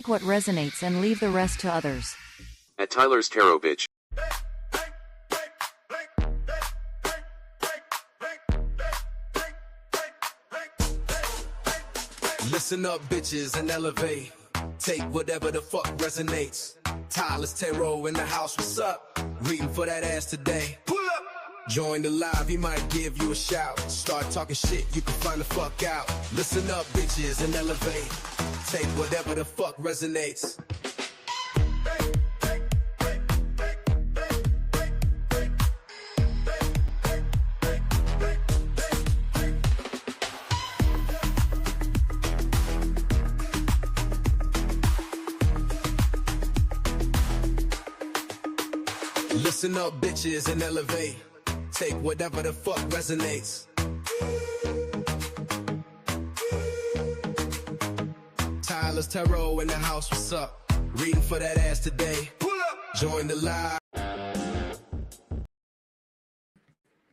What resonates and leave the rest to others. At Tyler's Tarot, bitch. Listen up, bitches, and elevate. Take whatever the fuck resonates. Tyler's Tarot in the house, what's up? Reading for that ass today. Pull up! Join the live, he might give you a shout. Start talking shit, you can find the fuck out. Listen up, bitches, and elevate. Take whatever the fuck resonates. Listen up, bitches, and elevate. Take whatever the fuck resonates. Tyler's Tarot in the house, what's up? Reading for that ass today. Pull up! Join the live.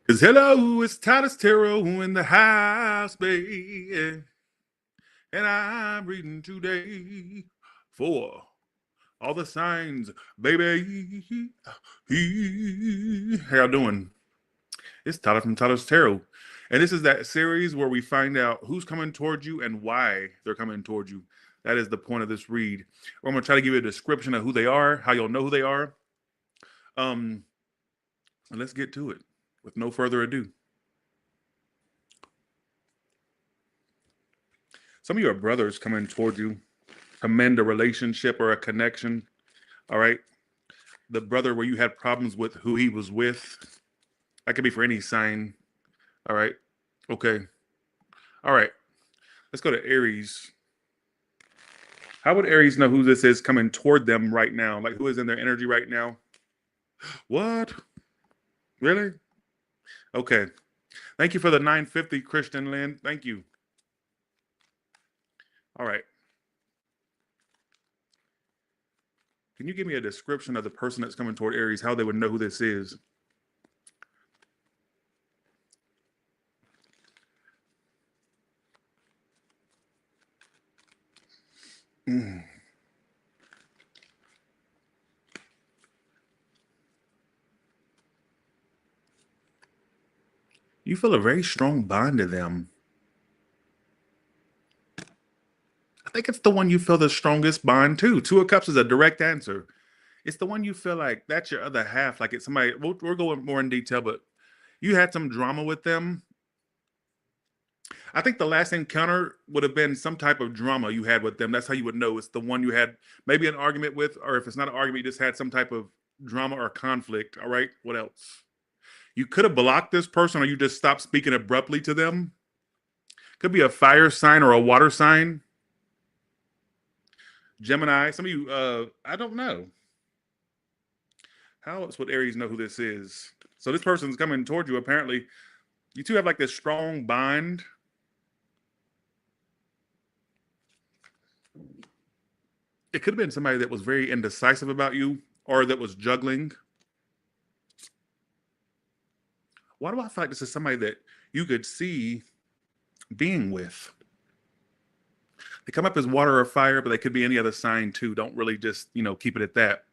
Cause hello, it's Taurus Tarot in the house, baby. And I'm reading today for all the signs, baby. How y'all doing? It's Tyler from Tyler's Tarot. And this is that series where we find out who's coming towards you and why they're coming towards you. That is the point of this read. I'm going to try to give you a description of who they are, how you'll know who they are. And let's get to it with no further ado. Some of your brothers coming towards you to mend a relationship or a connection. All right. The brother where you had problems with who he was with. That could be for any sign. All right. Okay. All right. Let's go to Aries. How would Aries know who this is coming toward them right now? Like who is in their energy right now? What? Really? Okay. Thank you for the 950, Christian Lynn. Thank you. All right. Can you give me a description of the person that's coming toward Aries, how they would know who this is? You feel a very strong bond to them. I think it's the one you feel the strongest bond to. Two of Cups is a direct answer. It's the one you feel like that's your other half. Like it's somebody, we're going more in detail, but you had some drama with them. I think the last encounter would have been some type of drama you had with them. That's how you would know it's the one you had maybe an argument with, or if it's not an argument, you just had some type of drama or conflict. All right, what else? You could have blocked this person or you just stopped speaking abruptly to them. Could be a fire sign or a water sign. Gemini. Some of you, I don't know. How else would Aries know who this is? So this person's coming toward you. Apparently, you two have like this strong bond. It could have been somebody that was very indecisive about you or that was juggling. Why do I feel like this is somebody that you could see being with? They come up as water or fire, but they could be any other sign too. Don't really just, keep it at that.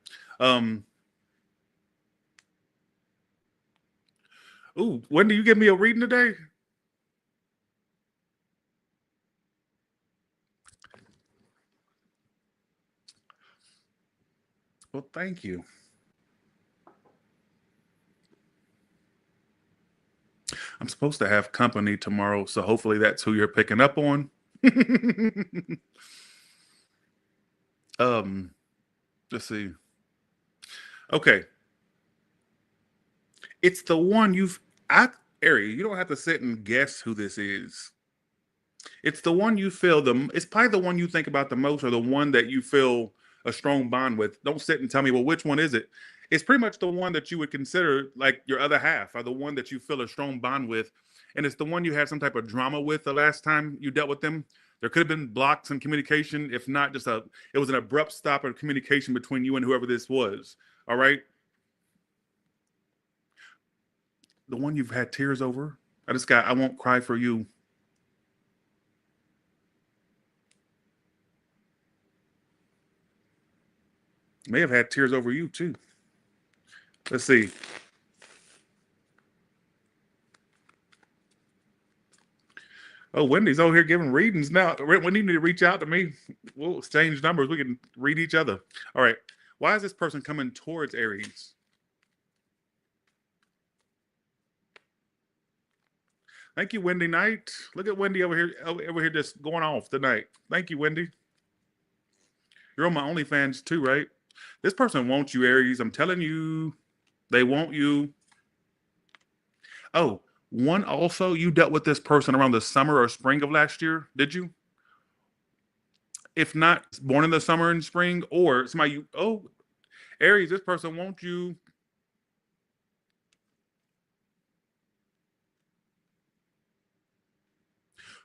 Ooh, when do you give me a reading today? Well, thank you. I'm supposed to have company tomorrow, so hopefully that's who you're picking up on. Let's see. Okay. It's the one Aries, you don't have to sit and guess who this is. It's the one you feel it's probably the one you think about the most, or the one that you feel a strong bond with. Don't sit and tell me, well, which one is it? It's pretty much the one that you would consider like your other half, or the one that you feel a strong bond with. And it's the one you had some type of drama with the last time you dealt with them. There could have been blocks in communication. If not, it was an abrupt stop of communication between you and whoever this was. All right. The one you've had tears over. I won't cry for you. May have had tears over you too. Let's see. Oh, Wendy's over here giving readings now. Wendy, you need to reach out to me. We'll exchange numbers. We can read each other. All right. Why is this person coming towards Aries? Thank you, Wendy Knight. Look at Wendy over here just going off tonight. Thank you, Wendy. You're on my OnlyFans too, right? This person wants you, Aries. I'm telling you, they want you. Oh, one also, you dealt with this person around the summer or spring of last year, did you? If not, born in the summer and spring, or somebody Aries, this person wants you.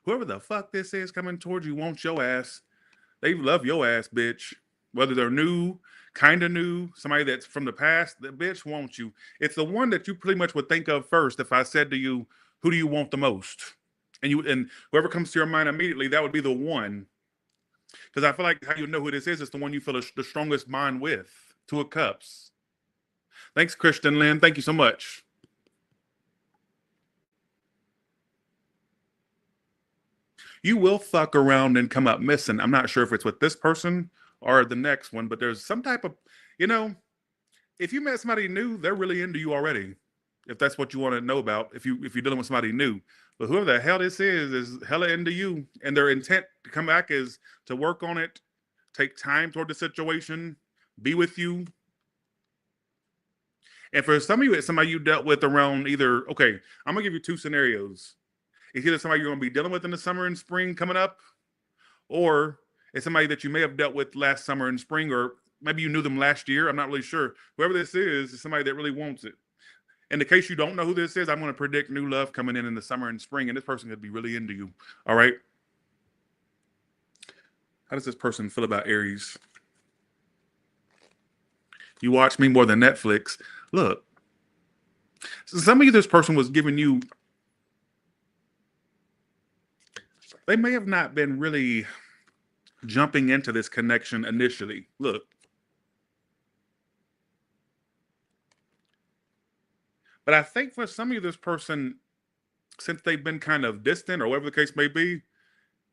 Whoever the fuck this is coming towards you wants your ass. They love your ass, bitch. Whether they're new, kind of new, somebody that's from the past, the bitch wants you. It's the one that you pretty much would think of first if I said to you, who do you want the most? And whoever comes to your mind immediately, that would be the one. Because I feel like how you know who this is, it's the one you feel the strongest bond with. Two of Cups. Thanks, Christian Lynn. Thank you so much. You will fuck around and come up missing. I'm not sure if it's with this person or the next one, but there's some type of, if you met somebody new, they're really into you already. If that's what you want to know about, if you're dealing with somebody new. But whoever the hell this is hella into you, and their intent to come back is to work on it, take time toward the situation, be with you. And for some of you, it's somebody you dealt with around okay, I'm gonna give you two scenarios. It's either somebody you're going to be dealing with in the summer and spring coming up, or it's somebody that you may have dealt with last summer and spring, or maybe you knew them last year. I'm not really sure. Whoever this is somebody that really wants it. In the case you don't know who this is, I'm going to predict new love coming in the summer and spring, and this person could be really into you. All right? How does this person feel about Aries? You watch me more than Netflix. Look, so some of you, this person was giving you, they may have not been really jumping into this connection initially. Look. But I think for some of you, this person, since they've been kind of distant or whatever the case may be,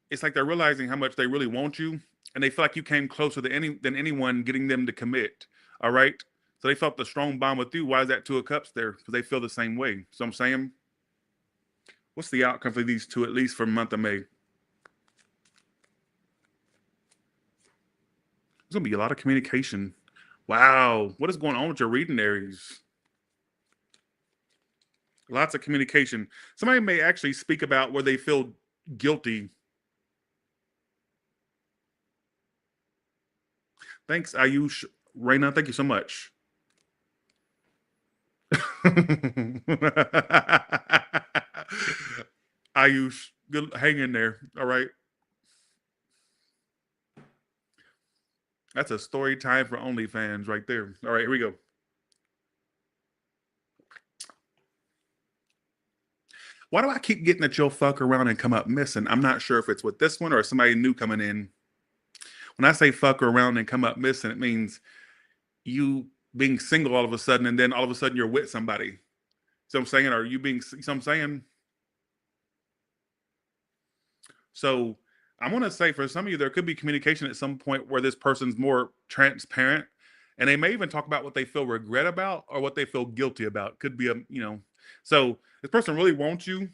it's like they're realizing how much they really want you, and they feel like you came closer than anyone getting them to commit. All right? So they felt the strong bond with you. Why is that Two of Cups there? Because they feel the same way. So I'm saying, what's the outcome for these two, at least for the month of May? There's going to be a lot of communication. Wow. What is going on with your reading, Aries? Lots of communication. Somebody may actually speak about where they feel guilty. Thanks, Ayush. Raina, thank you so much. Ayush, good, hang in there. All right. That's a story time for OnlyFans right there. All right, here we go. Why do I keep getting that you'll fuck around and come up missing? I'm not sure if it's with this one or somebody new coming in. When I say fuck around and come up missing, it means you being single all of a sudden and then all of a sudden you're with somebody. So I'm saying, are you being, so I'm saying? So I'm going to say for some of you, there could be communication at some point where this person's more transparent and they may even talk about what they feel regret about or what they feel guilty about. Could be so this person really wants you.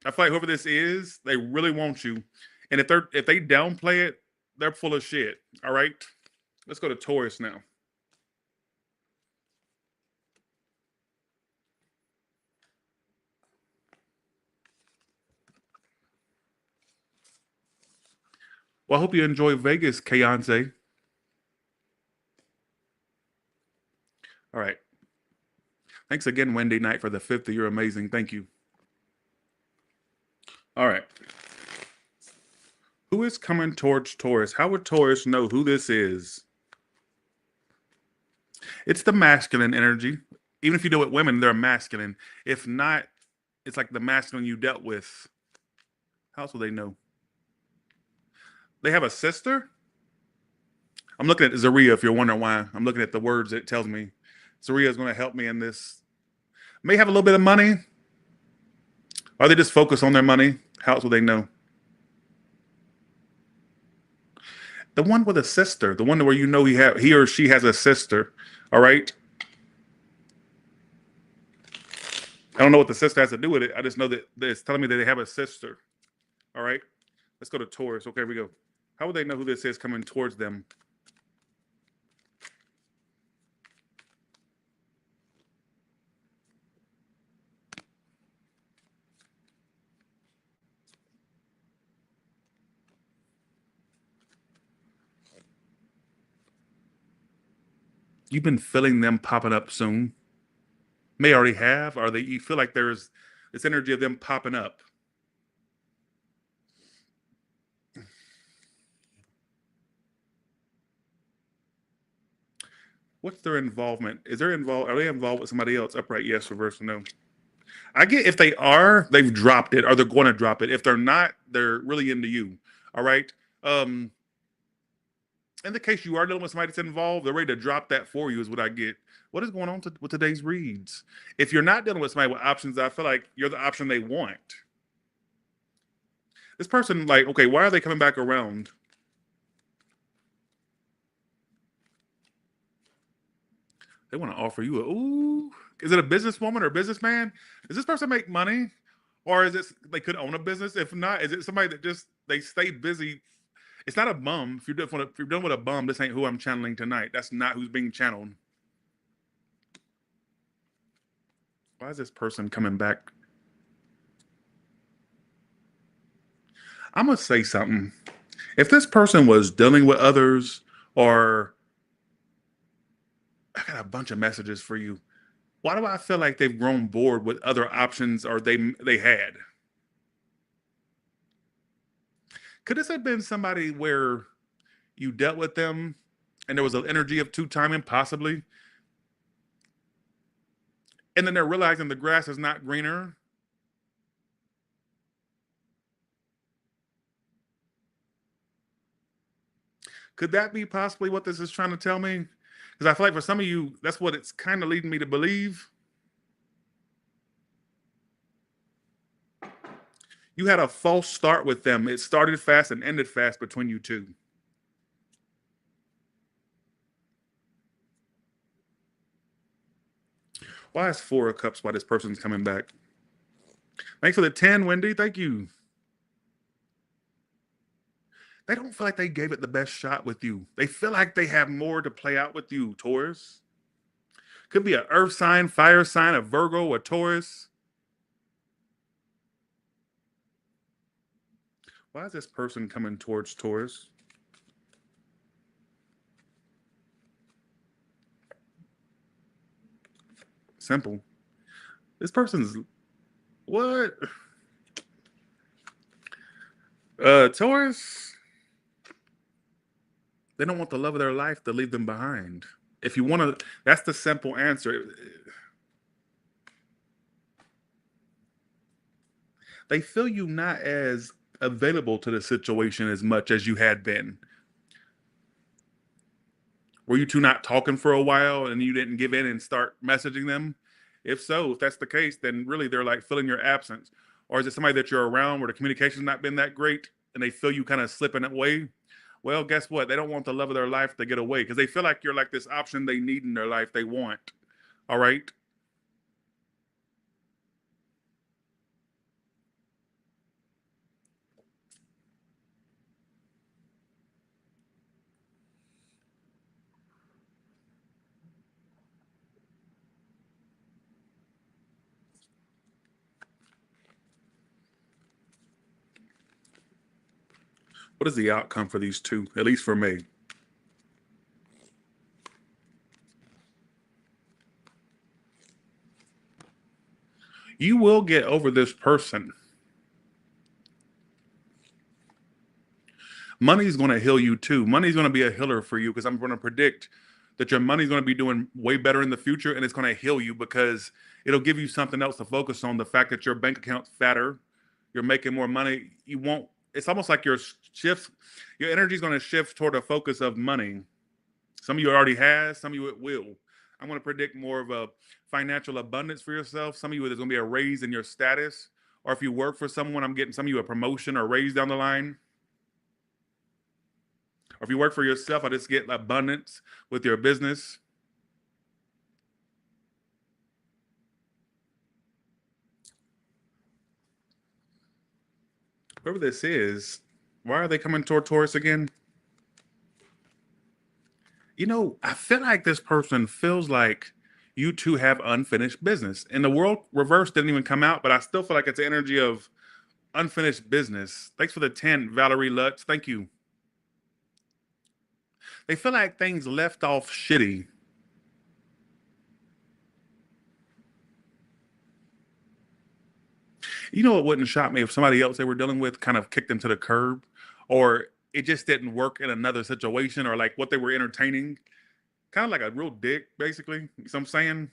I feel like whoever this is, they really want you. And if they downplay it, they're full of shit. All right. Let's go to Taurus now. Well, I hope you enjoy Vegas, Kayonce. All right. Thanks again, Wendy Knight, for the 50. You're amazing. Thank you. All right. Who is coming towards Taurus? How would Taurus know who this is? It's the masculine energy. Even if you deal with women, they're masculine. If not, it's like the masculine you dealt with. How else will they know? They have a sister? I'm looking at Zaria if you're wondering why. I'm looking at the words it tells me. Zaria is going to help me in this. May have a little bit of money. Are they just focused on their money? How else will they know? The one with a sister. The one where you know he or she has a sister. All right? I don't know what the sister has to do with it. I just know that it's telling me that they have a sister. All right? Let's go to Taurus. Okay, here we go. How would they know who this is coming towards them? You've been feeling them popping up soon. May already have, or you feel like there's this energy of them popping up. What's their involvement? Are they involved with somebody else? Upright, yes. Reverse, no. I get if they are, they've dropped it, or they're going to drop it. If they're not, they're really into you. All right. In the case you are dealing with somebody that's involved, they're ready to drop that for you, is what I get. What is going on with today's reads? If you're not dealing with somebody with options, I feel like you're the option they want. This person, like, okay, why are they coming back around? They want to offer you ooh. Is it a businesswoman or a businessman? Does this person make money? Or is it they could own a business? If not, is it somebody that just they stay busy? It's not a bum. If you're dealing with a bum, this ain't who I'm channeling tonight. That's not who's being channeled. Why is this person coming back? I'm gonna say something. If this person was dealing with others, or I got a bunch of messages for you. Why do I feel like they've grown bored with other options, or they had? Could this have been somebody where you dealt with them and there was an energy of two-timing, possibly? And then they're realizing the grass is not greener. Could that be possibly what this is trying to tell me? Because I feel like for some of you, that's what it's kind of leading me to believe. You had a false start with them. It started fast and ended fast between you two. Why is 4 of Cups? Why this person's coming back? Thanks for the 10, Wendy. Thank you. They don't feel like they gave it the best shot with you. They feel like they have more to play out with you, Taurus. Could be an earth sign, fire sign, a Virgo, a Taurus. Why is this person coming towards Taurus? Simple. This person's what? Taurus, they don't want the love of their life to leave them behind. If you want to, that's the simple answer. They feel you not as available to the situation as much as you had been. Were you two not talking for a while and you didn't give in and start messaging them? If so, if that's the case, then really they're like feeling your absence. Or is it somebody that you're around where the communication's not been that great and they feel you kind of slipping away? Well, guess what? They don't want the love of their life to get away because they feel like you're like this option they need in their life, they want. All right. What is the outcome for these two? At least for me. You will get over this person. Money's going to heal you too. Money's going to be a healer for you because I'm going to predict that your money's going to be doing way better in the future and it's going to heal you because it'll give you something else to focus on. The fact that your bank account's fatter, you're making more money. You won't, it's almost like your energy is going to shift toward a focus of money. Some of you already has, some of you it will. I'm going to predict more of a financial abundance for yourself. Some of you, there's going to be a raise in your status. Or if you work for someone, I'm getting some of you a promotion or raise down the line. Or if you work for yourself, I just get abundance with your business. Whoever this is, why are they coming toward Taurus again? You know, I feel like this person feels like you two have unfinished business. And the world reverse didn't even come out, but I still feel like it's the energy of unfinished business. Thanks for the 10, Valerie Lutz. Thank you. They feel like things left off shitty. You know, it wouldn't shock me if somebody else they were dealing with kind of kicked them to the curb, or it just didn't work in another situation, or like what they were entertaining. Kind of like a real dick, basically. You know what I'm saying?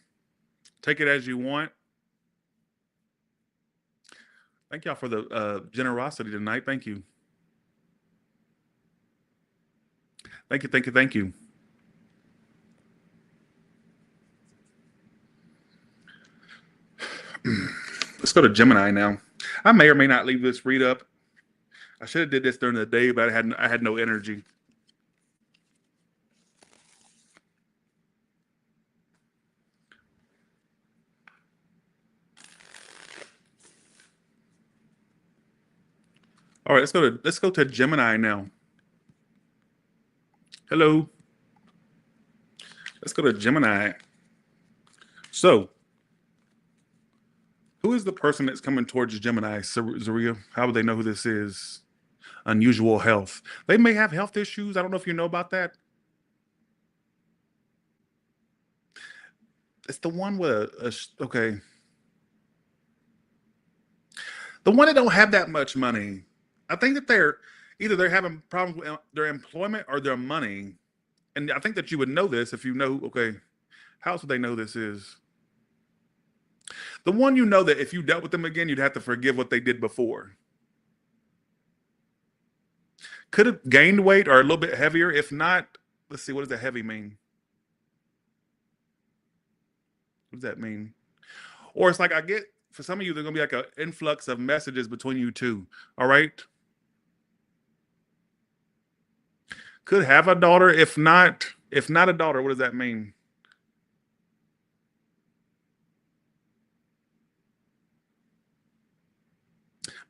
Take it as you want. Thank y'all for the generosity tonight. Thank you. Thank you, thank you, thank you. Let's go to Gemini now. I may or may not leave this read up. I should have did this during the day, but I had no energy. All right, let's go to Gemini now. Hello. Let's go to Gemini. So, who is the person that's coming towards Gemini, Zaria? How would they know who this is? Unusual health. They may have health issues. I don't know if you know about that. It's the one with okay. The one that don't have that much money. I think that they're having problems with their employment or their money. And I think that you would know this if you know, okay, how else would they know this is? The one you know that if you dealt with them again, you'd have to forgive what they did before. Could have gained weight or a little bit heavier. If not, let's see, what does the heavy mean? What does that mean? Or it's like I get, for some of you, there's going to be like an influx of messages between you two. All right? Could have a daughter. If not a daughter, what does that mean?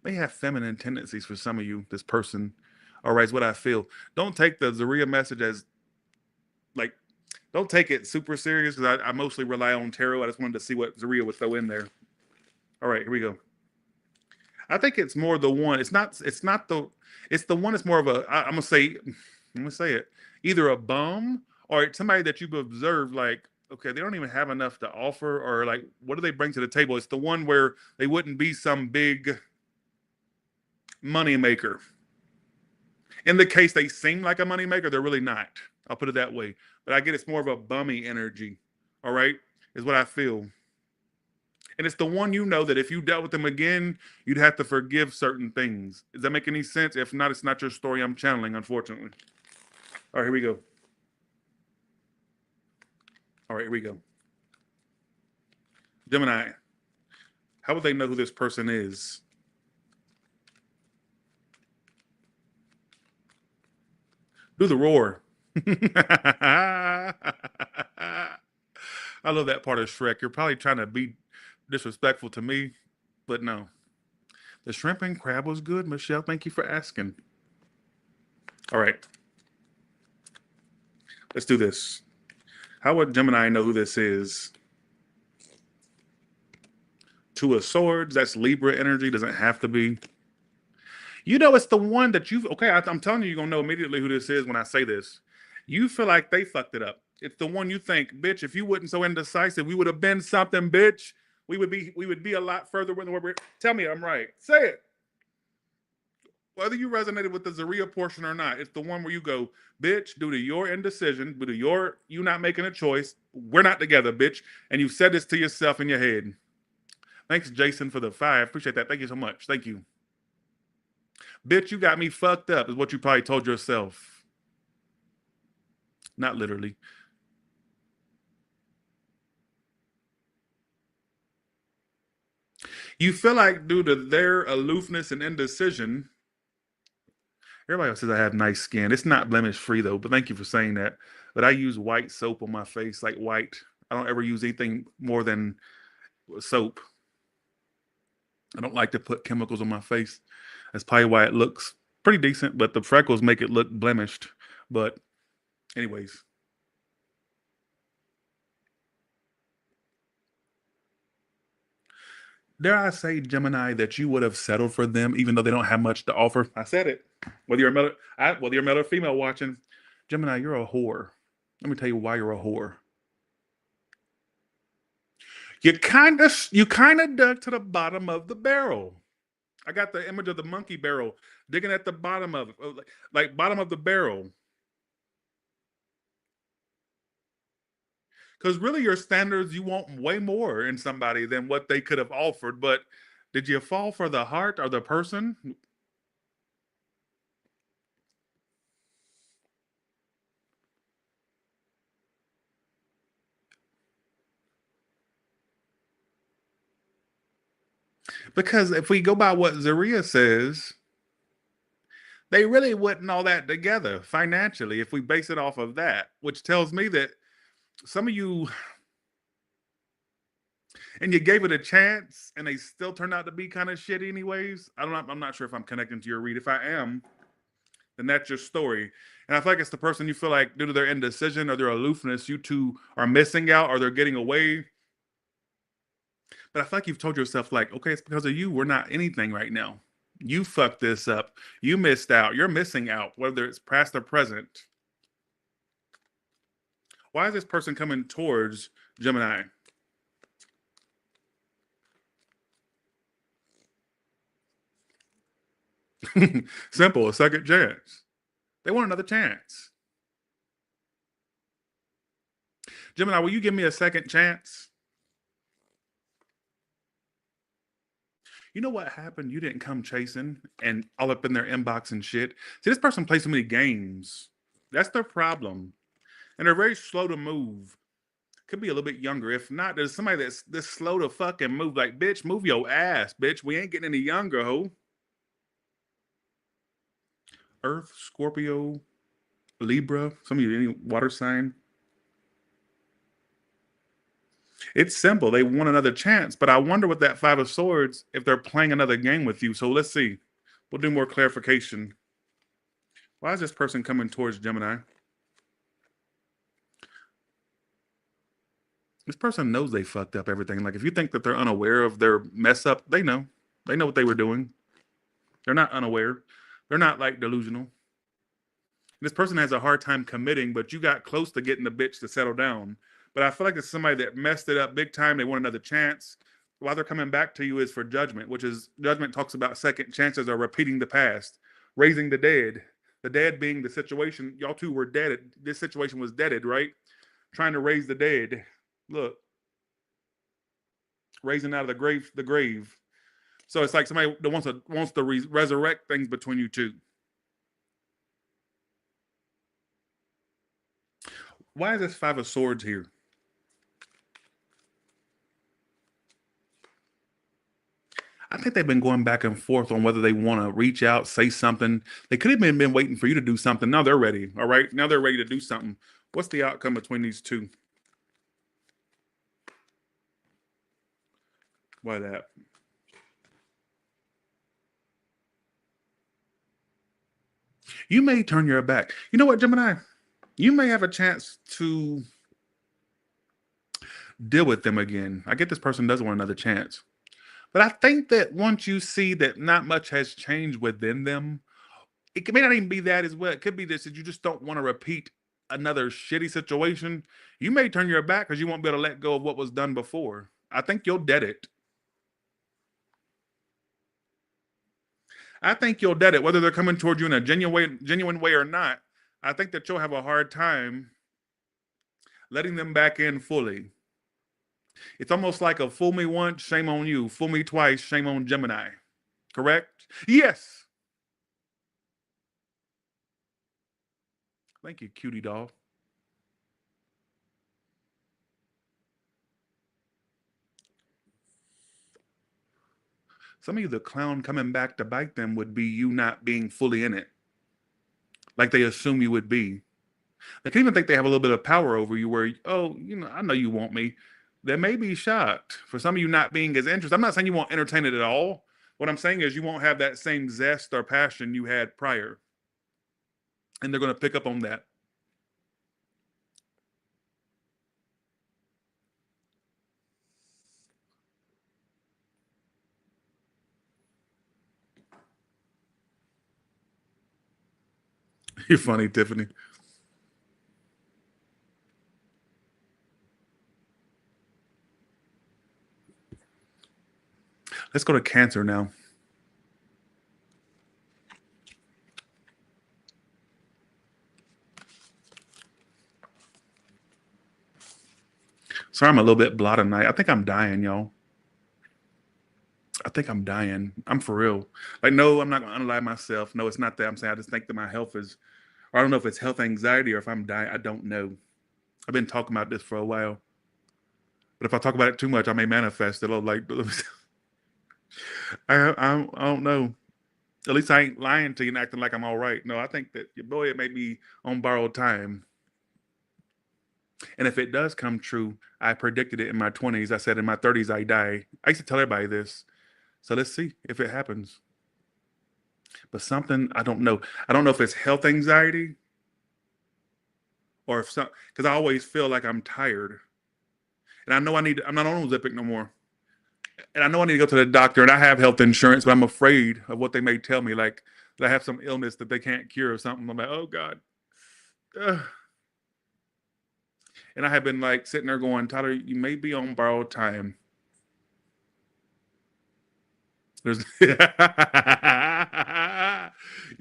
May have feminine tendencies for some of you, this person. All right, is what I feel. Don't take the Zaria message as like, don't take it super serious because I mostly rely on tarot. I just wanted to see what Zaria would throw in there. All right, here we go. I think it's more the one. It's not the. It's the one that's more of a. I'm gonna say it. Either a bum or it's somebody that you've observed. Like, okay, they don't even have enough to offer, or like, what do they bring to the table? It's the one where they wouldn't be some big money maker. In the case they seem like a money maker, they're really not. I'll put it that way. But I get it's more of a bummy energy. All right, is what I feel. And it's the one you know that if you dealt with them again, you'd have to forgive certain things. Does that make any sense? If not, it's not your story I'm channeling, unfortunately. All right, here we go. All right, here we go. Gemini, how would they know who this person is? Do the roar. I love that part of Shrek. You're probably trying to be disrespectful to me, but no. The shrimp and crab was good, Michelle. Thank you for asking. All right. Let's do this. How would Gemini know who this is? Two of Swords. That's Libra energy. Doesn't have to be. You know, it's the one that you've. Okay, I'm telling you, you're going to know immediately who this is when I say this. You feel like they fucked it up. It's the one you think, bitch, if you wasn't so indecisive, we would have been something, bitch. We would be a lot further with where we're. Tell me I'm right. Say it. Whether you resonated with the Zaria portion or not, it's the one where you go, bitch, due to your indecision, due to you not making a choice, we're not together, bitch. And you've said this to yourself in your head. Thanks, Jason, for the 5. Appreciate that. Thank you so much. Thank you. Bitch, you got me fucked up, is what you probably told yourself. Not literally. You feel like due to their aloofness and indecision, everybody else says I have nice skin. It's not blemish free though, but thank you for saying that. But I use white soap on my face, like white. I don't ever use anything more than soap. I don't like to put chemicals on my face. That's probably why it looks pretty decent, but the freckles make it look blemished. But anyways. Dare I say, Gemini, that you would have settled for them even though they don't have much to offer? I said it. Whether you're a male or female watching, Gemini, you're a whore. Let me tell you why you're a whore. You kind of dug to the bottom of the barrel. I got the image of the monkey barrel digging at the bottom of it, like bottom of the barrel. Because really, your standards, you want way more in somebody than what they could have offered. But did you fall for the heart or the person? Because if we go by what Zaria says, they really wouldn't all that together financially if we base it off of that, which tells me that some of you, and you gave it a chance and they still turned out to be kind of shitty anyways. I'm not sure if I'm connecting to your read. If I am, then that's your story. And I feel like it's the person you feel like due to their indecision or their aloofness, you two are missing out or they're getting away. But I feel like you've told yourself, like, okay, it's because of you. We're not anything right now. You fucked this up. You missed out. You're missing out, whether it's past or present. Why is this person coming towards Gemini? Simple, a second chance. They want another chance. Gemini, will you give me a second chance? You know what happened? You didn't come chasing and all up in their inbox and shit. See, this person plays so many games. That's their problem. And they're very slow to move. Could be a little bit younger. If not, there's somebody that's this slow to fucking move. Like, bitch, move your ass, bitch. We ain't getting any younger, ho. Earth, Scorpio, Libra. Some of you, any water sign. It's simple. They want another chance, but I wonder with that 5 of Swords if they're playing another game with you. So let's see. We'll do more clarification. Why is this person coming towards Gemini? This person knows they fucked up everything. Like, if you think that they're unaware of their mess up, they know. They know what they were doing. They're not unaware. They're not like delusional. This person has a hard time committing, but you got close to getting the bitch to settle down. But I feel like it's somebody that messed it up big time. They want another chance. Why they're coming back to you is for judgment, which is judgment talks about second chances or repeating the past, raising the dead. The dead being the situation. Y'all two were dead. This situation was deaded, right? Trying to raise the dead. Look, raising out of the grave. So it's like somebody that wants to resurrect things between you two. Why is this Five of Swords here? I think they've been going back and forth on whether they want to reach out, say something. They could have been waiting for you to do something. Now they're ready. All right. Now they're ready to do something. What's the outcome between these two? Why that? You may turn your back. You know what, Gemini? You may have a chance to deal with them again. I get this person doesn't want another chance. But I think that once you see that not much has changed within them, it may not even be that as well. It could be this that you just don't want to repeat another shitty situation. You may turn your back because you won't be able to let go of what was done before. I think you'll dead it. I think you'll dead it, whether they're coming toward you in a genuine way or not. I think that you'll have a hard time letting them back in fully. It's almost like a fool me once, shame on you. Fool me twice, shame on Gemini. Correct? Yes. Thank you, cutie doll. Some of you, the clown coming back to bite them would be you not being fully in it. Like they assume you would be. They can even think they have a little bit of power over you where, oh, I know you want me. They may be shocked for some of you not being as interested. I'm not saying you won't entertain it at all. What I'm saying is you won't have that same zest or passion you had prior. And they're going to pick up on that. You're funny, Tiffany. Let's go to Cancer now. Sorry, I'm a little bit blah tonight. I think I'm dying, y'all. I think I'm dying. I'm for real. Like, no, I'm not going to unalive myself. No, it's not that. I'm saying I just think that my health is, or I don't know if it's health anxiety or if I'm dying. I don't know. I've been talking about this for a while. But if I talk about it too much, I may manifest it. Like, I don't know. At least I ain't lying to you and acting like I'm all right. No, I think that your boy, it may be on borrowed time. And if it does come true, I predicted it in my 20s. I said in my 30s, I die. I used to tell everybody this. So let's see if it happens. But something, I don't know. I don't know if it's health anxiety or if some, because I always feel like I'm tired. And I know I'm not on Ozempic no more. And I know I need to go to the doctor and I have health insurance, but I'm afraid of what they may tell me. Like that I have some illness that they can't cure or something. I'm like, oh God. Ugh. And I have been like sitting there going, Tyler, you may be on borrowed time. There's you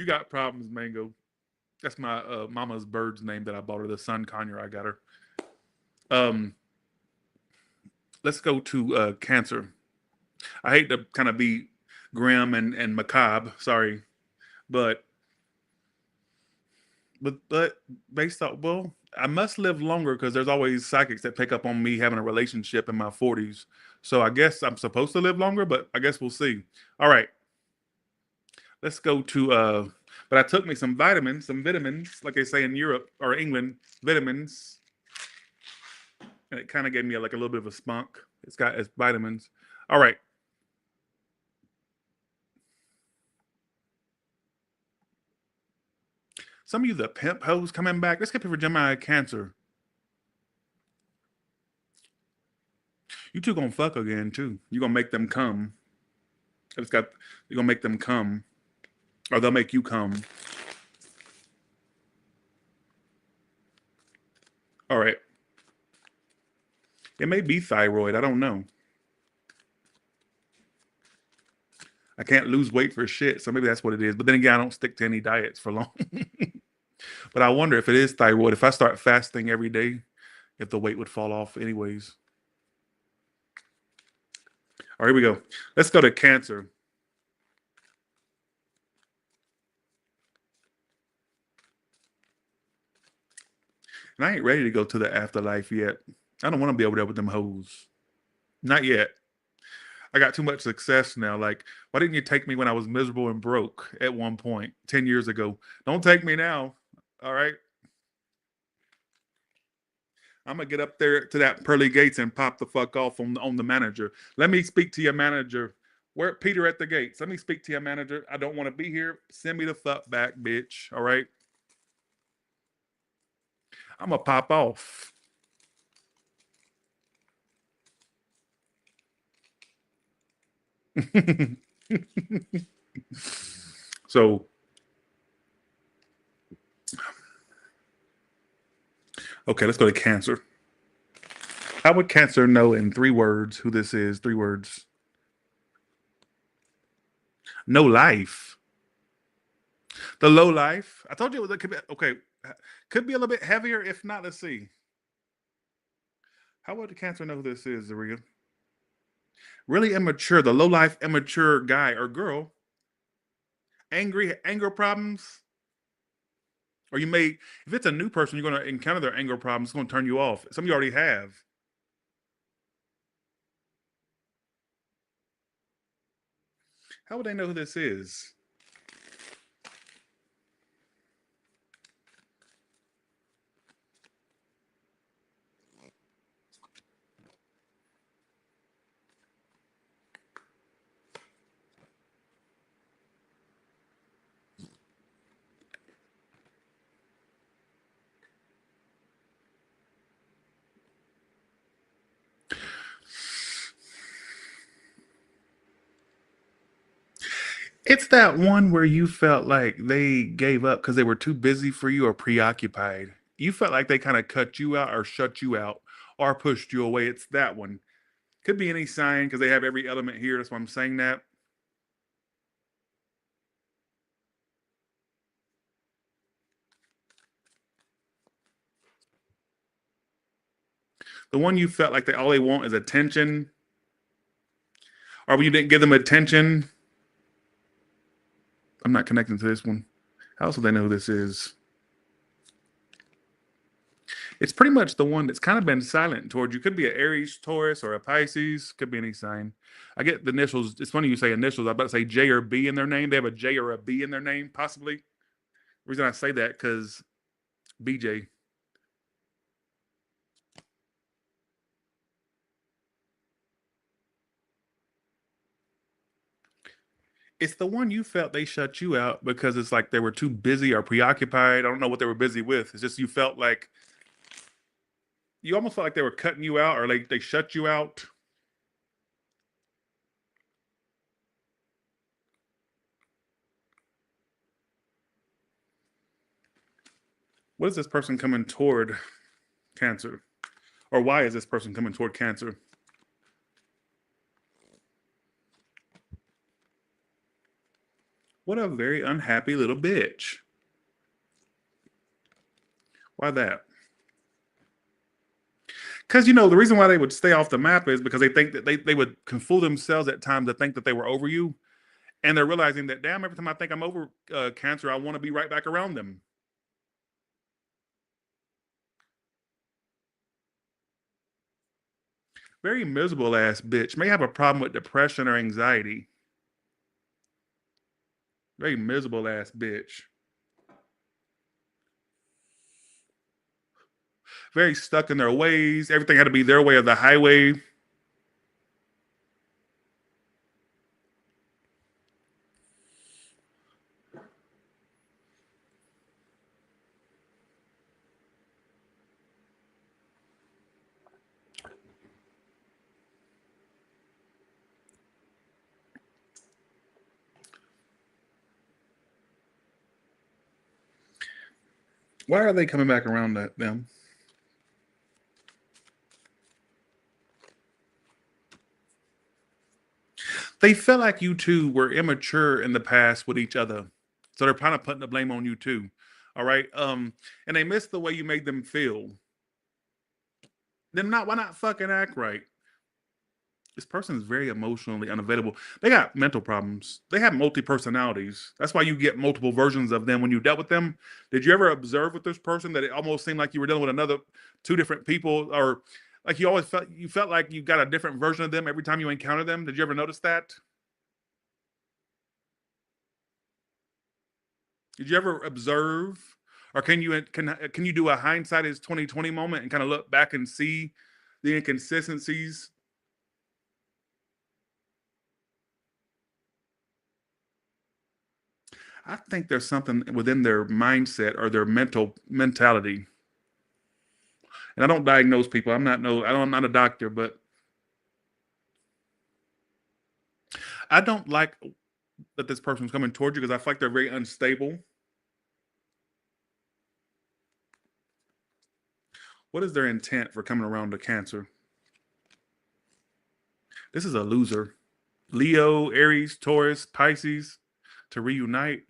got problems, Mango. That's my mama's bird's name that I bought her, the sun conure I got her. Let's go to Cancer. I hate to kind of be grim and macabre, sorry. But based on, well, I must live longer because there's always psychics that pick up on me having a relationship in my 40s. So I guess I'm supposed to live longer, but I guess we'll see. All right. Let's go to but I took me some vitamins, like they say in Europe or England, vitamins. And it kind of gave me like a little bit of a spunk. It's vitamins. All right. Some of you, the pimp hoes coming back. Let's get for Gemini Cancer. You two gonna fuck again too. You gonna make them come. You're gonna make them come. or they'll make you come. All right. It may be thyroid. I don't know. I can't lose weight for shit, so maybe that's what it is. But then again, I don't stick to any diets for long. But I wonder if it is thyroid. If I start fasting every day, if the weight would fall off anyways. All right, here we go. Let's go to Cancer. And I ain't ready to go to the afterlife yet. I don't want to be over there with them hoes. Not yet. I got too much success now. Like, why didn't you take me when I was miserable and broke at one point 10 years ago? Don't take me now. All right. I'm gonna get up there to that pearly gates and pop the fuck off on the manager. Let me speak to your manager. Where Peter at the gates? Let me speak to your manager. I don't want to be here. Send me the fuck back, bitch. All right. I'm gonna pop off. So, okay, let's go to Cancer. How would Cancer know in 3 words who this is? 3 words. No life. The low life. I told you it could be okay. Could be a little bit heavier. If not, let's see. How would the Cancer know who this is, Zaria? Really immature. The low life, immature guy or girl. Anger problems. Or you may, if it's a new person, you're going to encounter their anger problems. It's going to turn you off. Some of you already have. How would they know who this is? It's that one where you felt like they gave up because they were too busy for you or preoccupied. You felt like they kind of cut you out or shut you out or pushed you away. It's that one. Could be any sign because they have every element here. That's why I'm saying that. The one you felt like all they want is attention, or when you didn't give them attention. I'm not connecting to this one. How else do they know who this is? It's pretty much the one that's kind of been silent towards you. Could be an Aries, Taurus, or a Pisces. Could be any sign. I get the initials. It's funny you say initials. I'm about to say J or B in their name. They have a J or a B in their name, possibly. The reason I say that because BJ. It's the one you felt they shut you out because it's like they were too busy or preoccupied. I don't know what they were busy with. It's just you felt like you almost felt like they were cutting you out or like they shut you out. What is this person coming toward Cancer? Or why is this person coming toward Cancer? What a very unhappy little bitch. Why that? Because, you know, the reason why they would stay off the map is because they think that they would fool themselves at times to think that they were over you. And they're realizing that, damn, every time I think I'm over Cancer, I want to be right back around them. Very miserable ass bitch. May have a problem with depression or anxiety. Very miserable ass bitch. Very stuck in their ways. Everything had to be their way or the highway. Why are they coming back around them? They felt like you two were immature in the past with each other. So they're kind of putting the blame on you too. All right. And they missed the way you made them feel. Then why not fucking act right? This person is very emotionally unavailable. They got mental problems. They have multi personalities. That's why you get multiple versions of them when you dealt with them. Did you ever observe with this person that it almost seemed like you were dealing with two different people, or like you felt like you got a different version of them every time you encountered them? Did you ever notice that? Did you ever observe, or can you do a hindsight is 2020 moment and kind of look back and see the inconsistencies? I think there's something within their mindset or their mentality. And I don't diagnose people. I'm not a doctor, but I don't like that this person's coming towards you because I feel like they're very unstable. What is their intent for coming around to Cancer? This is a loser. Leo, Aries, Taurus, Pisces to reunite.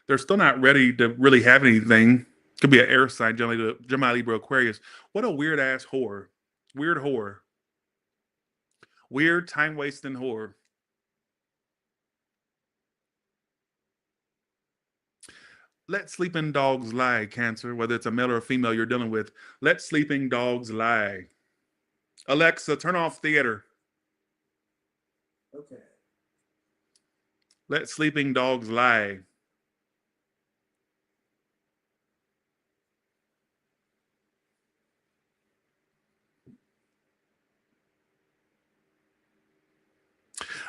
They're still not ready to really have anything. Could be an air sign, Gemini, Libra, Aquarius. What a weird ass whore. Weird whore. Weird time wasting whore. Let sleeping dogs lie, Cancer, whether it's a male or a female you're dealing with. Let sleeping dogs lie. Alexa, turn off theater. Okay. Let sleeping dogs lie.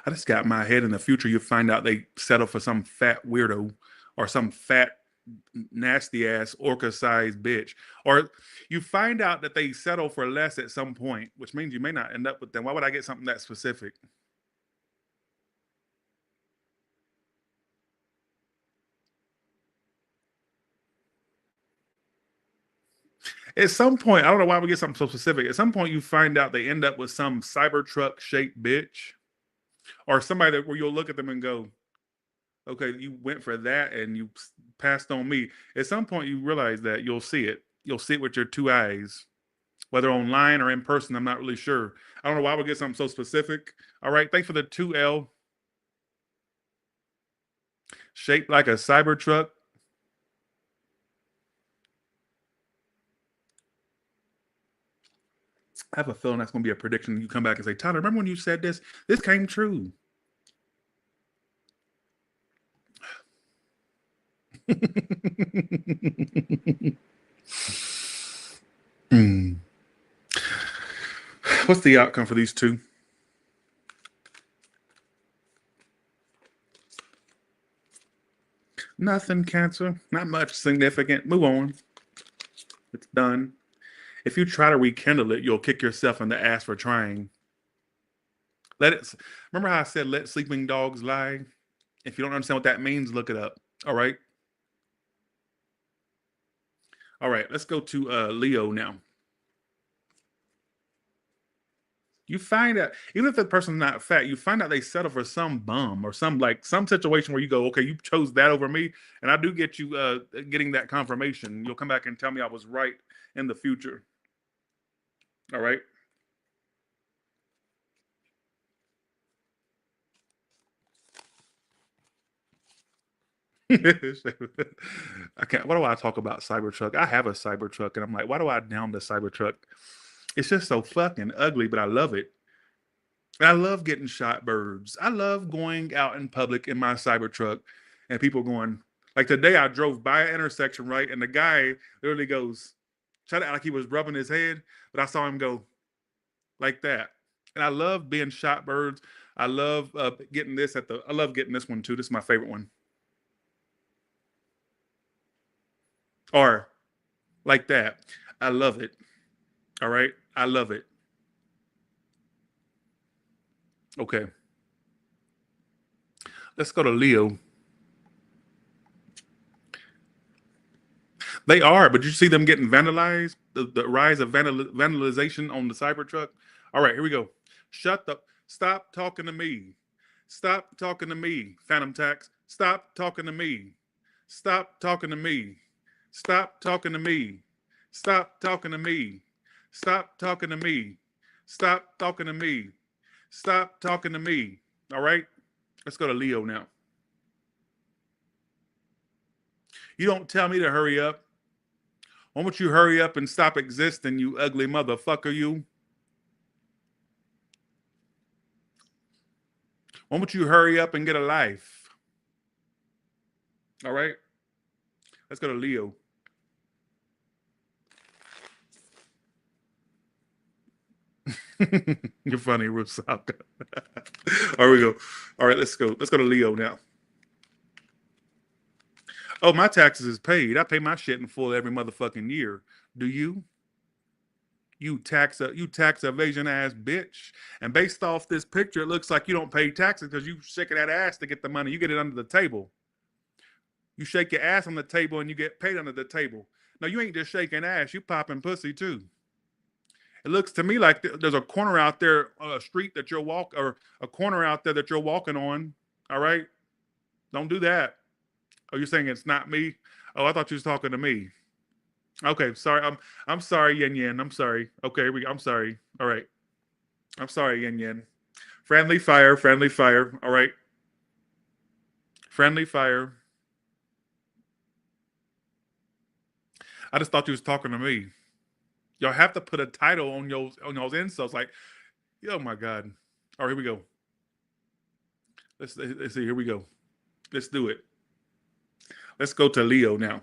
I just got my head in the future. You find out they settle for some fat weirdo or some fat nasty ass orca sized bitch, or you find out that they settle for less at some point, which means you may not end up with them. Why would I get something that specific? At some point, I don't know why we get something so specific. At some point, you find out they end up with some Cybertruck shaped bitch, or somebody where you'll look at them and go, okay, you went for that and you passed on me. At some point, you realize that you'll see it. You'll see it with your two eyes, whether online or in person. I'm not really sure. I don't know why we get something so specific. All right, thanks for the 2L. Shaped like a Cybertruck. I have a feeling that's going to be a prediction. You come back and say, Tyler, remember when you said this? This came true. Hmm. What's the outcome for these two? Nothing, Cancer. Not much significant. Move on. It's done. If you try to rekindle it, you'll kick yourself in the ass for trying. Let it. Remember how I said let sleeping dogs lie? If you don't understand what that means, look it up. All right. All right. Let's go to Leo now. You find out, even if the person's not fat, you find out they settle for some bum or some situation where you go, okay, you chose that over me, and I do get you getting that confirmation. You'll come back and tell me I was right in the future. All right. I can't. What do I talk about Cybertruck? I have a Cybertruck, and I'm like, why do I down the Cybertruck? It's just so fucking ugly, but I love it. I love getting shot birds. I love going out in public in my Cybertruck and people going, like today I drove by an intersection, right? And the guy literally goes, tried to act like he was rubbing his head, but I saw him go like that. And I love being shot birds. I love I love getting this one too. This is my favorite one. Or like that. I love it. All right. I love it. Okay. Let's go to Leo. They are, but you see them getting vandalized. The rise of vandalization on the Cybertruck. All right, here we go. Shut the. Stop talking to me. Stop talking to me. Phantom Tax. Stop talking to me. Stop talking to me. Stop talking to me. Stop talking to me. Stop talking to me. Stop talking to me. Stop talking to me. All right, let's go to Leo now. You don't tell me to hurry up. Why don't you hurry up and stop existing, you ugly motherfucker, you? Why don't you hurry up and get a life? All right, let's go to Leo. You're funny, Rusaka. All right, we go. All right, let's go. Let's go to Leo now. Oh, my taxes is paid. I pay my shit in full every motherfucking year. Do you? You tax evasion ass bitch. And based off this picture, it looks like you don't pay taxes because you shaking that ass to get the money. You get it under the table. You shake your ass on the table and you get paid under the table. No, you ain't just shaking ass. You popping pussy too. It looks to me like there's a corner out there, a street that you're or a corner out there that you're walking on. All right, don't do that. Oh, you're saying it's not me? Oh, I thought you was talking to me. Okay, sorry. I'm sorry, Yin Yin. I'm sorry. Okay, I'm sorry. All right. I'm sorry, Yin Yin. Friendly fire, friendly fire. All right. Friendly fire. I just thought you was talking to me. Y'all have to put a title on y'all's insults. Like, oh my God. All right, here we go. Let's see. Here we go. Let's do it. Let's go to Leo now.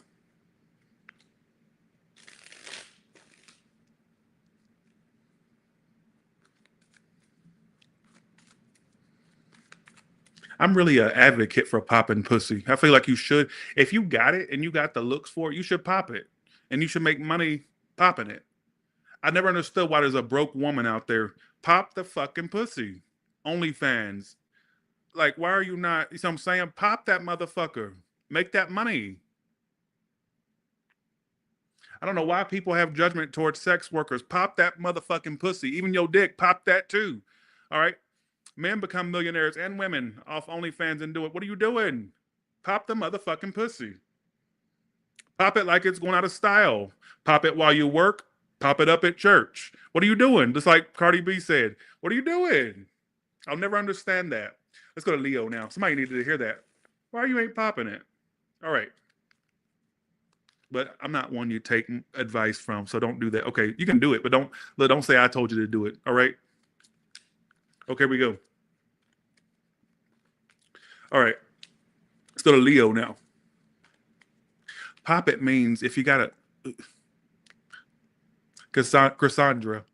I'm really an advocate for popping pussy. I feel like you should. If you got it and you got the looks for it, you should pop it. And you should make money popping it. I never understood why there's a broke woman out there. Pop the fucking pussy. OnlyFans. Like, why are you not? You know what I'm saying? Pop that motherfucker. Make that money. I don't know why people have judgment towards sex workers. Pop that motherfucking pussy. Even your dick, pop that too. All right? Men become millionaires and women off OnlyFans and do it. What are you doing? Pop the motherfucking pussy. Pop it like it's going out of style. Pop it while you work. Pop it up at church. What are you doing? Just like Cardi B said. What are you doing? I'll never understand that. Let's go to Leo now. Somebody needed to hear that. Why you ain't popping it? All right. But I'm not one you take advice from, so don't do that. Okay, you can do it, but don't say I told you to do it. All right. Okay, here we go. All right. Let's go to Leo now. Pop it means if you got a Cassandra.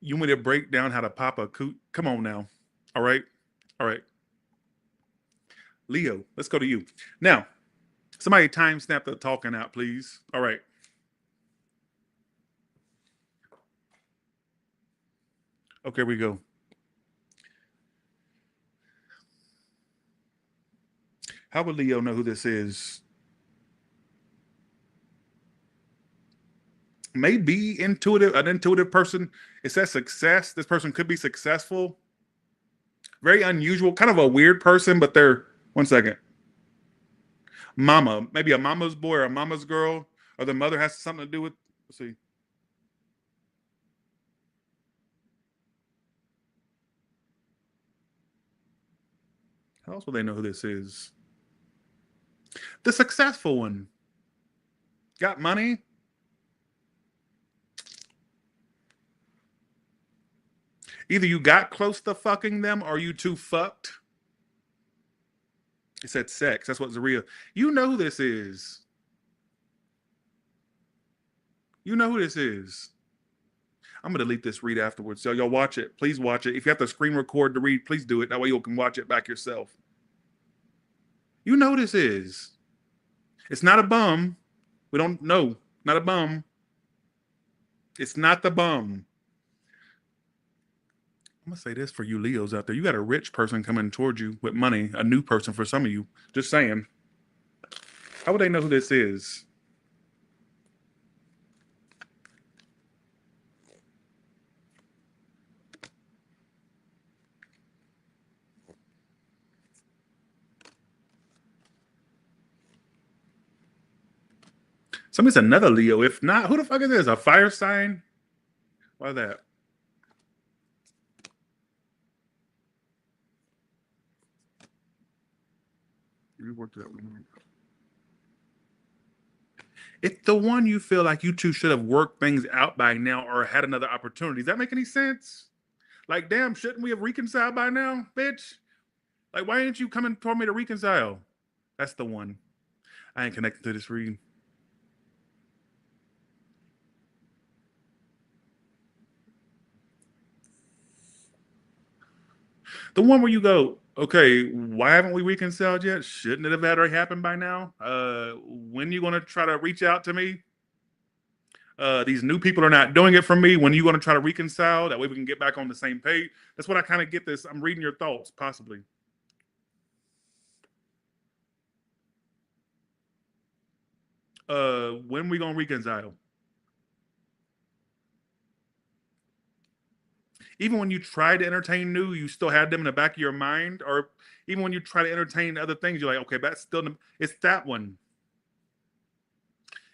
You want me to break down how to pop a coot? Come on now. All right. All right. Leo, let's go to you. Now, somebody timestamp the talking out, please. All right. Okay, here we go. How would Leo know who this is? Maybe an intuitive person. It says success. This person could be successful. Very unusual, kind of a weird person, but they're, one second. Mama, maybe a mama's boy or a mama's girl, or the mother has something to do with, let's see. How else will they know who this is? The successful one. Got money. Either you got close to fucking them or you too fucked. It said sex. That's what's real. You know who this is. You know who this is. I'm going to delete this read afterwards. So y'all watch it. Please watch it. If you have to screen record to read, please do it. That way you can watch it back yourself. You know who this is. It's not a bum. We don't know. Not a bum. It's not the bum. I'm going to say this for you Leos out there. You got a rich person coming towards you with money, a new person for some of you. Just saying. How would they know who this is? Somebody's another Leo. If not, who the fuck is this? A fire sign? Why that? You worked that one. It's the one you feel like you two should have worked things out by now or had another opportunity. Does that make any sense? Like, damn, shouldn't we have reconciled by now, bitch? Like, why ain't you coming toward me to reconcile? That's the one. I ain't connected to this reading. The one where you go, okay, why haven't we reconciled yet? Shouldn't it have already happened by now? When you gonna try to reach out to me? These new people are not doing it for me. When you gonna try to reconcile? That way we can get back on the same page. That's what I kind of get this. I'm reading your thoughts, possibly. When we gonna reconcile? Even when you try to entertain new, you still had them in the back of your mind, or even when you try to entertain other things, you're like, okay, that's still it's that one.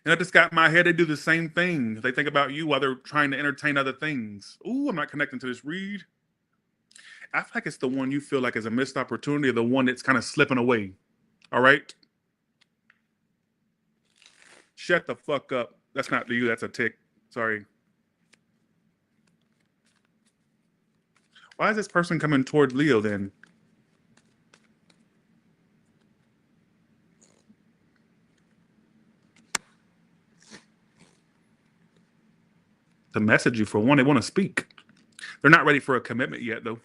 And I just got in my head, they do the same thing. They think about you while they're trying to entertain other things. Ooh, I'm not connecting to this read. I feel like it's the one you feel like is a missed opportunity, or the one that's kind of slipping away. All right. Shut the fuck up. That's not you. That's a tick. Sorry. Why is this person coming toward Leo then? To message you for one, they want to speak. They're not ready for a commitment yet, though.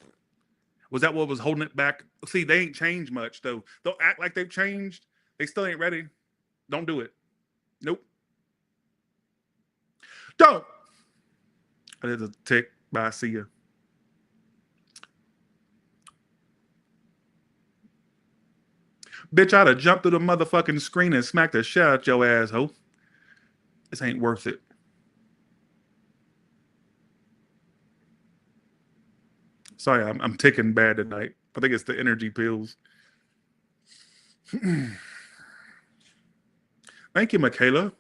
Was that what was holding it back? See, they ain't changed much, though. They'll act like they've changed. They still ain't ready. Don't do it. Nope. Don't. There's a tick. Bye. See ya. Bitch, I'd have jumped through the motherfucking screen and smacked the shit out your asshole. This ain't worth it. Sorry, I'm ticking bad tonight. I think it's the energy pills. Thank you, Michaela.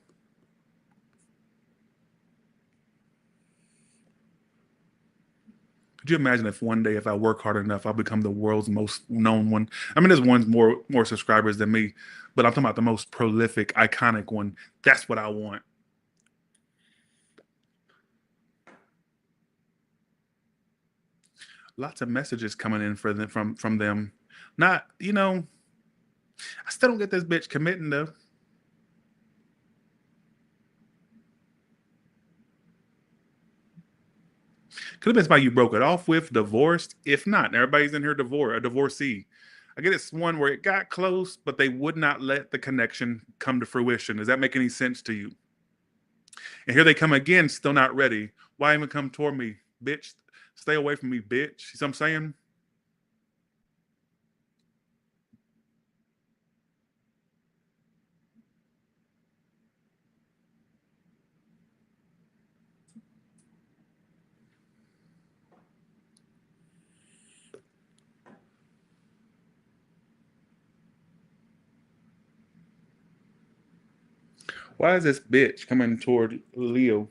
Could you imagine if one day, if I work hard enough, I'll become the world's most known one? I mean, there's one's more subscribers than me, but I'm talking about the most prolific, iconic one. That's what I want. Lots of messages coming in for them from them. Not, I still don't get this bitch committing though. Could have been somebody you broke it off with, divorced. If not, everybody's in here a divorcee. I get it's one where it got close, but they would not let the connection come to fruition. Does that make any sense to you? And here they come again, still not ready. Why even come toward me, bitch? Stay away from me, bitch. See what I'm saying? Why is this bitch coming toward Leo?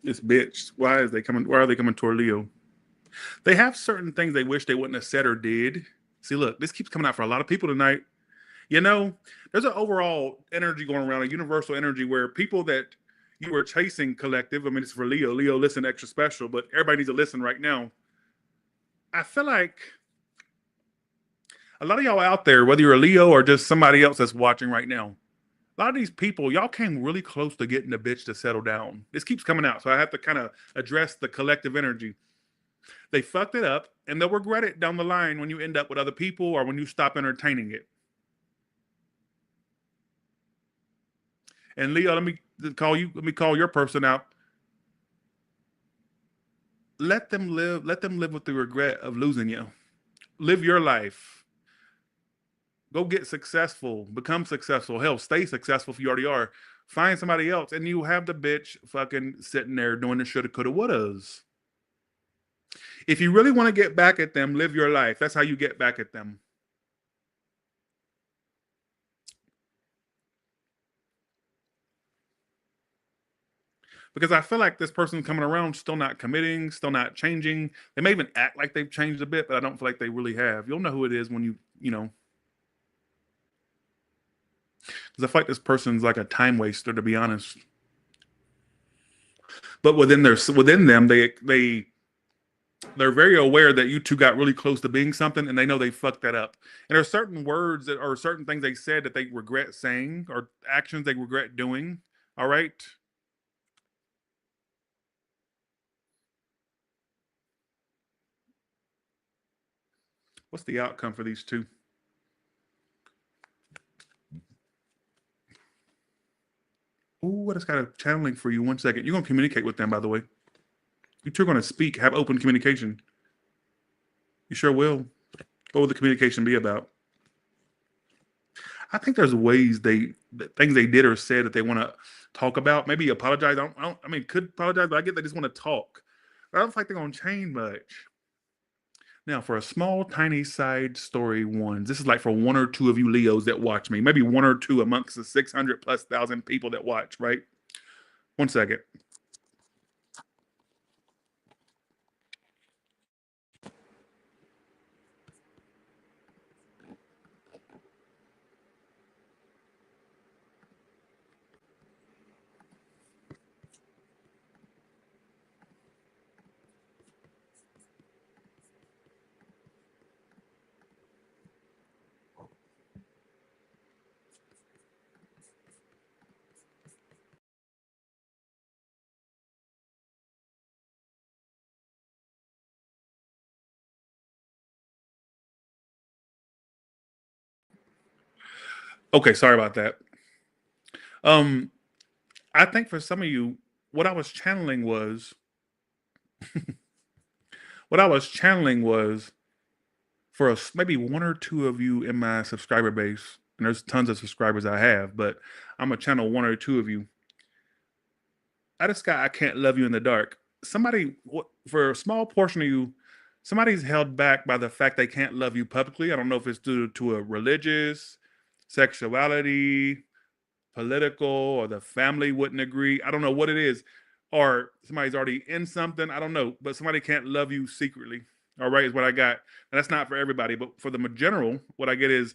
This bitch. Why are they coming toward Leo? They have certain things they wish they wouldn't have said or did. See, look, this keeps coming out for a lot of people tonight. There's an overall energy going around, a universal energy where people that you were chasing collective, I mean, it's for Leo. Leo, listen extra special, but everybody needs to listen right now. I feel like a lot of y'all out there, whether you're a Leo or just somebody else that's watching right now, a lot of these people, y'all came really close to getting the bitch to settle down. This keeps coming out, so I have to kind of address the collective energy. They fucked it up, and they'll regret it down the line when you end up with other people or when you stop entertaining it. And Leo, let me call your person out. Let them live with the regret of losing you. Live your life. Go get successful. Become successful. Hell, stay successful if you already are. Find somebody else, and you have the bitch fucking sitting there doing the shoulda, coulda, wouldas. If you really want to get back at them, live your life. That's how you get back at them. Because I feel like this person coming around still not committing, still not changing. They may even act like they've changed a bit, but I don't feel like they really have. You'll know who it is when you know. Because I feel like this person's like a time waster, to be honest. But within them, they're very aware that you two got really close to being something, and they know they fucked that up. And there are certain words that or certain things they said that they regret saying, or actions they regret doing. All right. What's the outcome for these two? Ooh, what is kind of channeling for you? 1 second. You're going to communicate with them, by the way. You two are going to speak, have open communication. You sure will. What will the communication be about? I think there's ways things they did or said that they want to talk about. Maybe apologize. I mean, could apologize, but I get they just want to talk. But I don't think they're going to change much. Now, for a small, tiny side story ones, this is like for one or two of you Leos that watch me, maybe one or two amongst the 600 plus thousand people that watch, right? 1 second. Okay, sorry about that. Um, I think for some of you, what I was channeling was what I was channeling was for us, maybe one or two of you in my subscriber base, and there's tons of subscribers I have, but I'm gonna channel one or two of you. I just got I can't love you in the dark. Somebody for a small portion of you, somebody's held back by the fact they can't love you publicly. I don't know if it's due to a religious, sexuality, political, or the family wouldn't agree. I don't know what it is, or somebody's already in something. I don't know, but somebody can't love you secretly. All right, is what I got. And that's not for everybody, but for the general, what I get is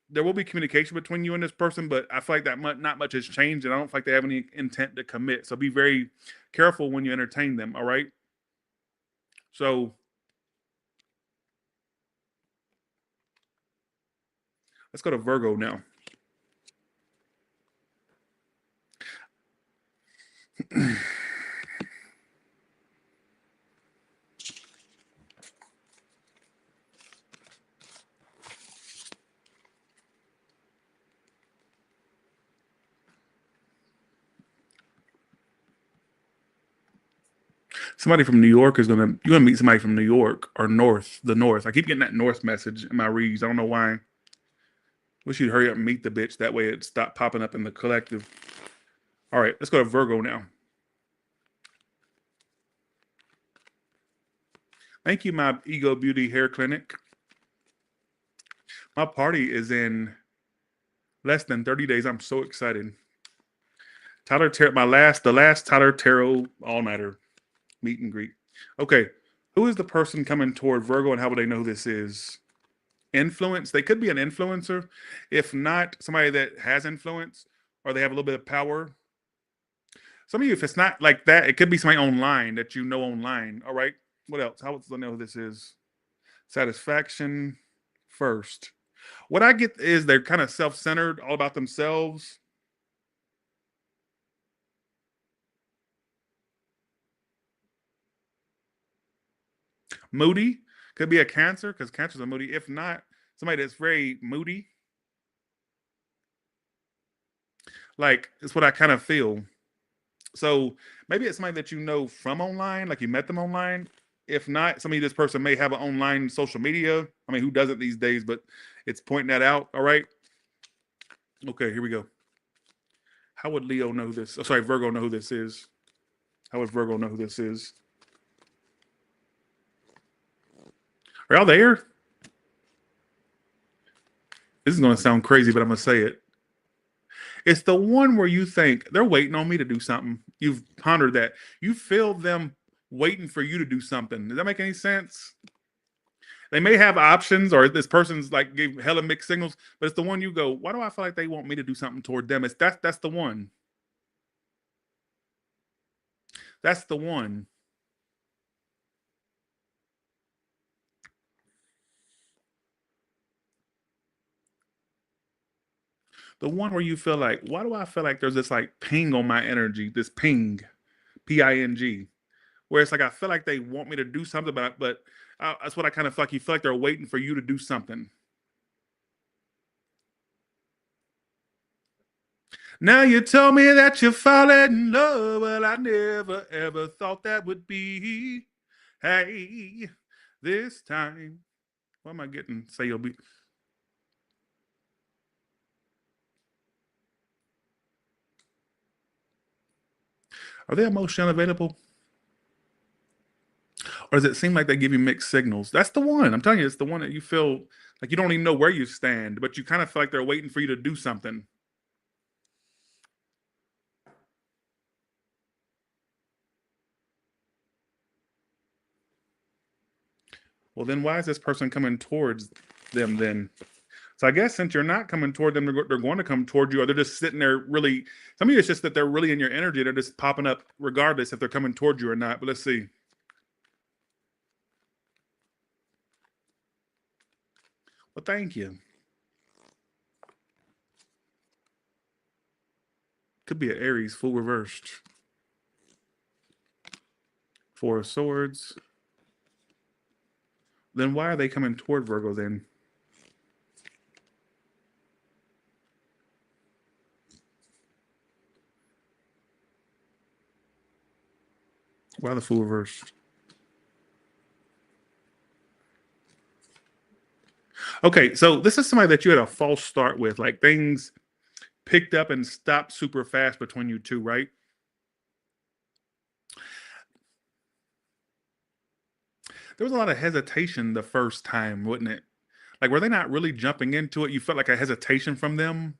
there will be communication between you and this person, but I feel like not much has changed, and I don't feel like they have any intent to commit. So be very careful when you entertain them. All right. So let's go to Virgo now. Somebody from New York you're gonna meet somebody from New York or the North. I keep getting that North message in my reads. I don't know why. Wish you'd hurry up and meet the bitch. That way it stop popping up in the collective. All right, let's go to Virgo now. Thank you, my Ego Beauty Hair Clinic. My party is in less than 30 days. I'm so excited. Tyler Tarot, the last Tyler Tarot all-nighter meet and greet. Okay, who is the person coming toward Virgo, and how would they know who this is? Influence. They could be an influencer. If not, somebody that has influence, or they have a little bit of power. Some of you, if it's not like that, it could be somebody online that you know online. All right. What else? How would I know who this is? Satisfaction first. What I get is they're kind of self-centered, all about themselves. Moody. Could be a Cancer, because Cancer's a moody. If not, somebody that's very moody. Like, it's what I kind of feel. So maybe it's somebody that you know from online, like you met them online. If not, some of this person may have an online social media. I mean, who doesn't these days? But it's pointing that out. All right. Okay, here we go. How would Leo know this? Oh, sorry, Virgo know who this is. How would Virgo know who this is? Are y'all there? This is going to sound crazy, but I'm going to say it. It's the one where you think they're waiting on me to do something. You've pondered that. You feel them waiting for you to do something. Does that make any sense? They may have options, or this person's like gave hella mixed signals, but it's the one you go, why do I feel like they want me to do something toward them? It's that's the one. That's the one. The one where you feel like, why do I feel like there's this like ping on my energy, this ping, Ping, where it's like I feel like they want me to do something, but that's what I kind of feel like. You feel like they're waiting for you to do something. Now you tell me that you falling in love, well, I never ever thought that would be. Hey, this time, what am I getting? Say you'll be. Are they emotionally unavailable? Or does it seem like they give you mixed signals? That's the one. I'm telling you, it's the one that you feel like you don't even know where you stand, but you kind of feel like they're waiting for you to do something. Well, then why is this person coming towards them then? So I guess since you're not coming toward them, they're going to come toward you, or they're just sitting there really. Some of you, it's just that they're really in your energy. They're just popping up regardless if they're coming toward you or not. But let's see. Well, thank you. Could be an Aries full reversed. Four of Swords. Then why are they coming toward Virgo then? Why the Fool reversed? Okay, so this is somebody that you had a false start with. Like things picked up and stopped super fast between you two, right? There was a lot of hesitation the first time, wasn't it? Like, were they not really jumping into it? You felt like a hesitation from them.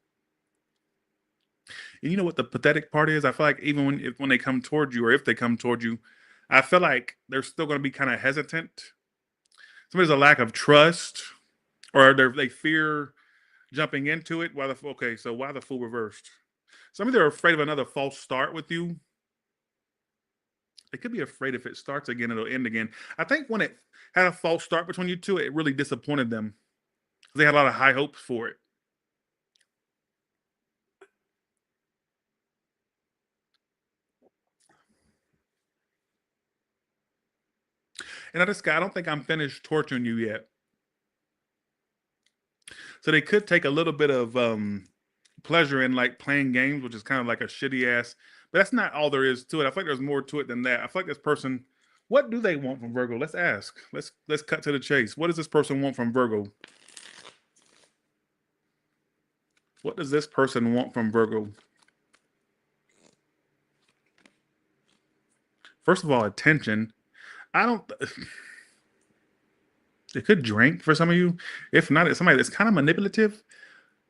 And you know what the pathetic part is? I feel like even when they come toward you, or if they come toward you, I feel like they're still going to be kind of hesitant. Somebody's a lack of trust, or they fear jumping into it. Okay, so why the Fool reversed? Some of them are afraid of another false start with you. They could be afraid if it starts again, it'll end again. I think when it had a false start between you two, it really disappointed them. They had a lot of high hopes for it. And I don't think I'm finished torturing you yet. So they could take a little bit of pleasure in like playing games, which is kind of like a shitty ass. But that's not all there is to it. I feel like there's more to it than that. I feel like this person, what do they want from Virgo? Let's ask. Let's cut to the chase. What does this person want from Virgo? What does this person want from Virgo? First of all, attention. I don't. They could drink for some of you. If not, it's somebody that's kind of manipulative.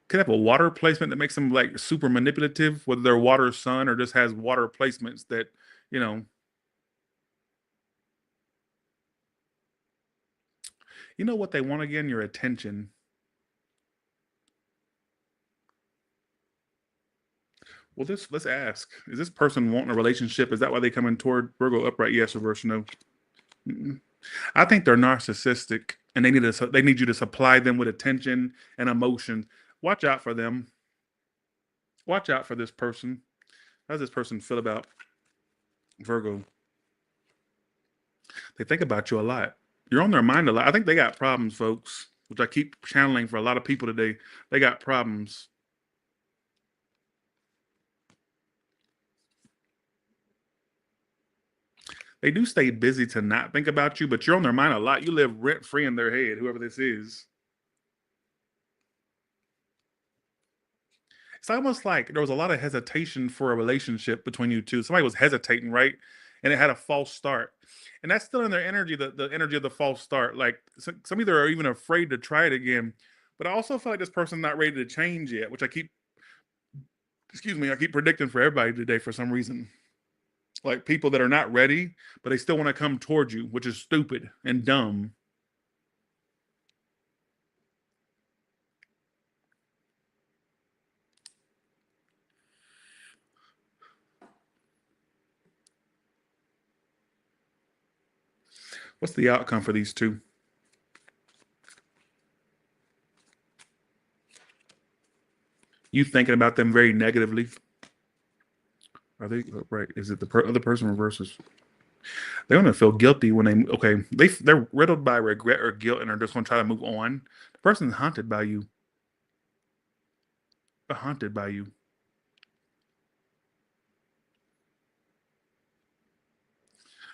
Could have a water placement that makes them like super manipulative, whether they're water sun or just has water placements that, you know. You know what they want again? Your attention. Well, let's ask. Is this person wanting a relationship? Is that why they coming toward Virgo upright? Yes, reverse no. Mm-mm. I think they're narcissistic, and they need you to supply them with attention and emotion. Watch out for them. Watch out for this person. How does this person feel about Virgo? They think about you a lot. You're on their mind a lot. I think they got problems, folks, which I keep channeling for a lot of people today. They got problems. They do stay busy to not think about you, but you're on their mind a lot. You live rent free in their head, whoever this is. It's almost like there was a lot of hesitation for a relationship between you two. Somebody was hesitating, right? And it had a false start. And that's still in their energy, the energy of the false start. Like some either are even afraid to try it again. But I also feel like this person's not ready to change yet, which I keep predicting for everybody today for some reason. Like people that are not ready, but they still want to come towards you, which is stupid and dumb. What's the outcome for these two? You thinking about them very negatively. Are they right? Is it the other person reverses? They're gonna feel guilty when they're riddled by regret or guilt and are just gonna try to move on. The person's haunted by you. They're haunted by you.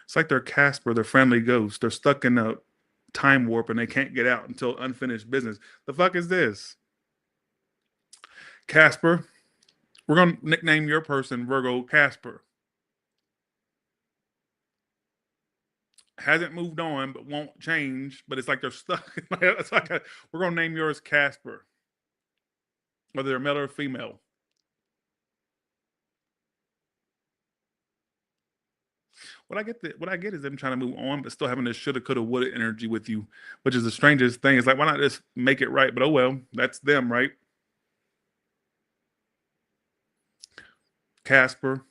It's like they're Casper, the friendly ghost. They're stuck in a time warp and they can't get out until unfinished business. The fuck is this? Casper. We're gonna nickname your person Virgo Casper. Hasn't moved on, but won't change. But it's like they're stuck. It's like we're gonna name yours Casper, whether they're male or female. What I get is them trying to move on, but still having this shoulda, coulda, woulda energy with you, which is the strangest thing. It's like, why not just make it right? But oh well, that's them, right? Casper.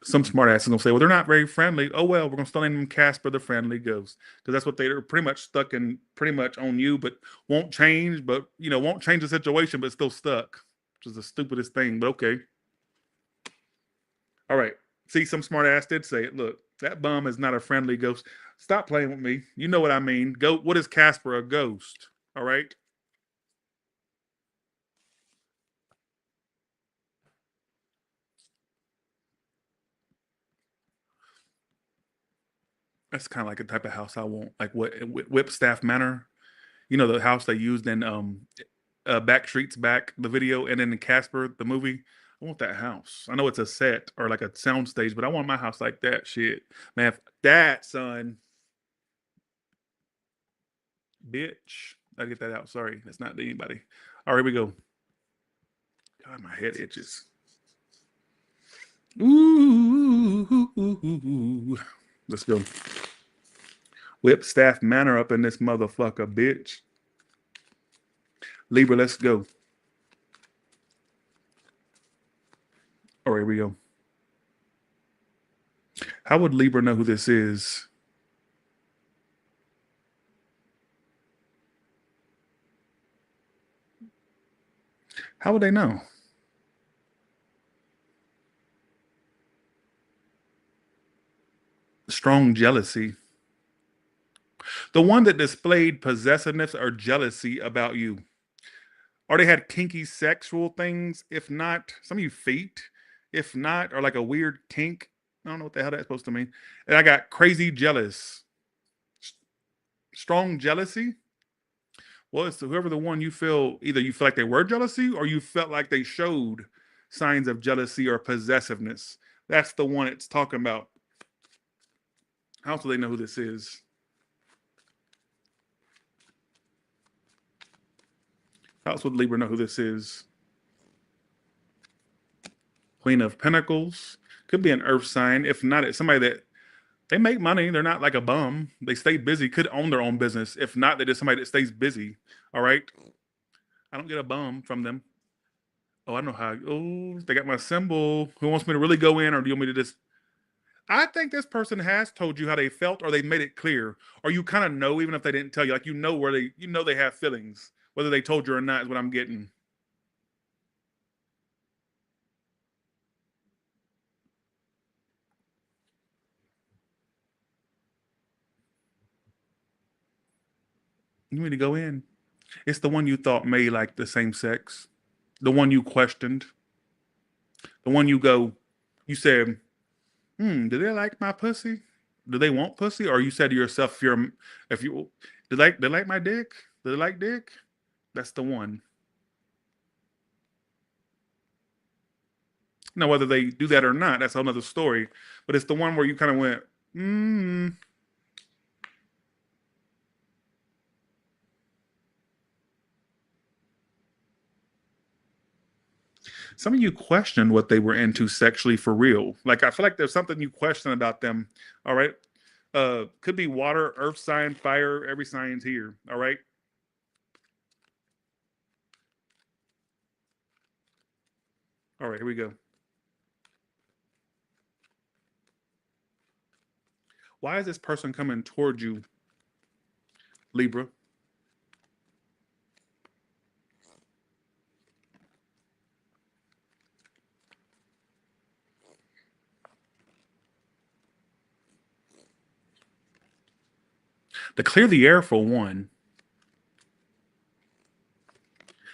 Some smart ass is gonna say, well, they're not very friendly. Oh well, we're gonna still name them Casper the Friendly Ghost. Because that's what they're pretty much stuck in, pretty much on you, but won't change, but won't change the situation, but still stuck. Which is the stupidest thing, but okay. All right. See, some smart ass did say it. Look, that bum is not a friendly ghost. Stop playing with me. You know what I mean. Go. What is Casper? A ghost. All right. That's kind of like the type of house I want. Like what Whipstaff Manor. You know the house they used in Back Streets Back, the video, and then in Casper, the movie. I want that house. I know it's a set or like a sound stage, but I want my house like that. Shit, man, that son, bitch. I get that out. Sorry, that's not to anybody. All right, here we go. God, my head itches. Ooh, let's go. Whipstaff Manor up in this motherfucker, bitch. Libra, let's go. All right, here we go. How would Libra know who this is? How would they know? Strong jealousy. The one that displayed possessiveness or jealousy about you. Or they had kinky sexual things. If not, some of you feet. If not, or like a weird kink. I don't know what the hell that's supposed to mean. And I got crazy jealous. Strong jealousy. Well, it's whoever the one you feel, either you feel like they were jealousy or you felt like they showed signs of jealousy or possessiveness. That's the one it's talking about. How do they know who this is? How else would Libra know who this is? Queen of Pentacles. Could be an earth sign. If not, it's somebody that they make money. They're not like a bum. They stay busy. Could own their own business. If not, they're just somebody that stays busy. All right. I don't get a bum from them. Oh, I know how. Oh, they got my symbol. Who wants me to really go in, or do you want me to just? I think this person has told you how they felt, or they made it clear, or you kind of know, even if they didn't tell you. Like where they have feelings, whether they told you or not, is what I'm getting. You need to go in. It's the one you thought may like the same sex, the one you questioned, the one you said, do they like my pussy? Do they want pussy? Or you said to yourself, if you, they like my dick? Do they like dick? That's the one. Now, whether they do that or not, that's another story. But it's the one where you kind of went, Some of you questioned what they were into sexually for real. Like, I feel like there's something you question about them. All right. Could be water, earth sign, fire, every sign's here. All right. All right, here we go. Why is this person coming toward you, Libra? To clear the air for one,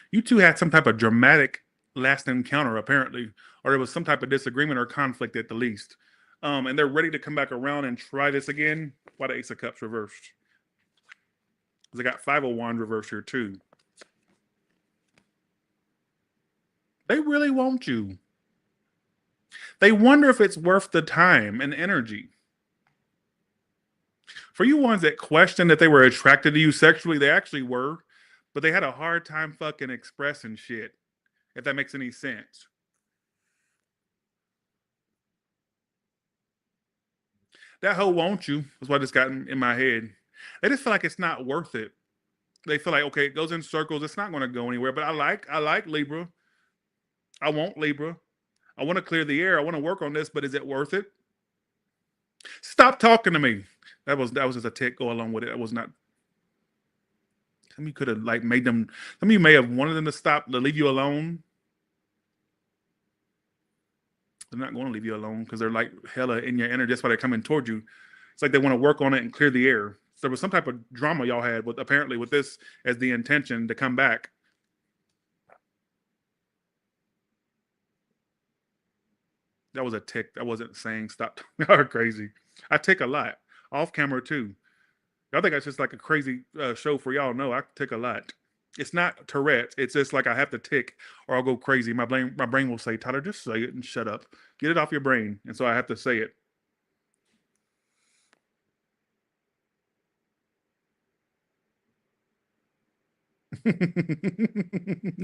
you two had some type of dramatic last encounter, apparently, or there was some type of disagreement or conflict at the least. And they're ready to come back around and try this again. Why the Ace of Cups reversed? Because I got Five of Wands reversed here too. They really want you. They wonder if it's worth the time and energy. For you ones that questioned that they were attracted to you sexually, they actually were, but they had a hard time fucking expressing shit, if that makes any sense. That hoe wants you, is what I just got in my head. They just feel like it's not worth it. They feel like, okay, it goes in circles, it's not going to go anywhere, but I like Libra. I want Libra. I want to clear the air. I want to work on this, but is it worth it? Stop talking to me. That was just a tick go along with it. That was not. Some of you could have like made them. Some of you may have wanted them to stop, to leave you alone. They're not going to leave you alone because they're like hella in your energy. That's why they're coming toward you. It's like they want to work on it and clear the air. So there was some type of drama y'all had with apparently with this as the intention to come back. That was a tick. I wasn't saying stop. Y'all are crazy. I tick a lot off camera too. Y'all think that's just like a crazy show for y'all? No, I tick a lot. It's not Tourette's. It's just like I have to tick or I'll go crazy. My brain will say, Tyler, just say it and shut up. Get it off your brain. And so I have to say it.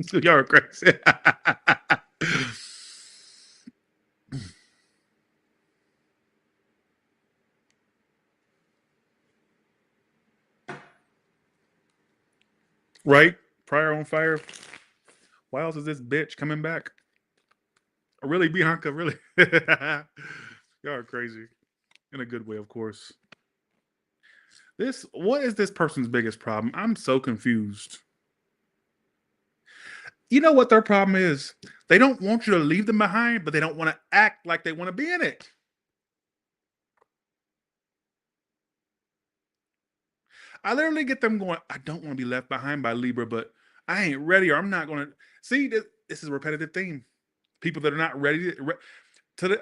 So y'all are crazy. Right? Prior on fire. Why else is this bitch coming back? Really, Bianca? Really? Y'all are crazy. In a good way, of course. What is this person's biggest problem? I'm so confused. You know what their problem is? They don't want you to leave them behind, but they don't want to act like they want to be in it. I literally get them going, I don't want to be left behind by Libra, but I ain't ready or I'm not going to. See, this is a repetitive theme. People that are not ready.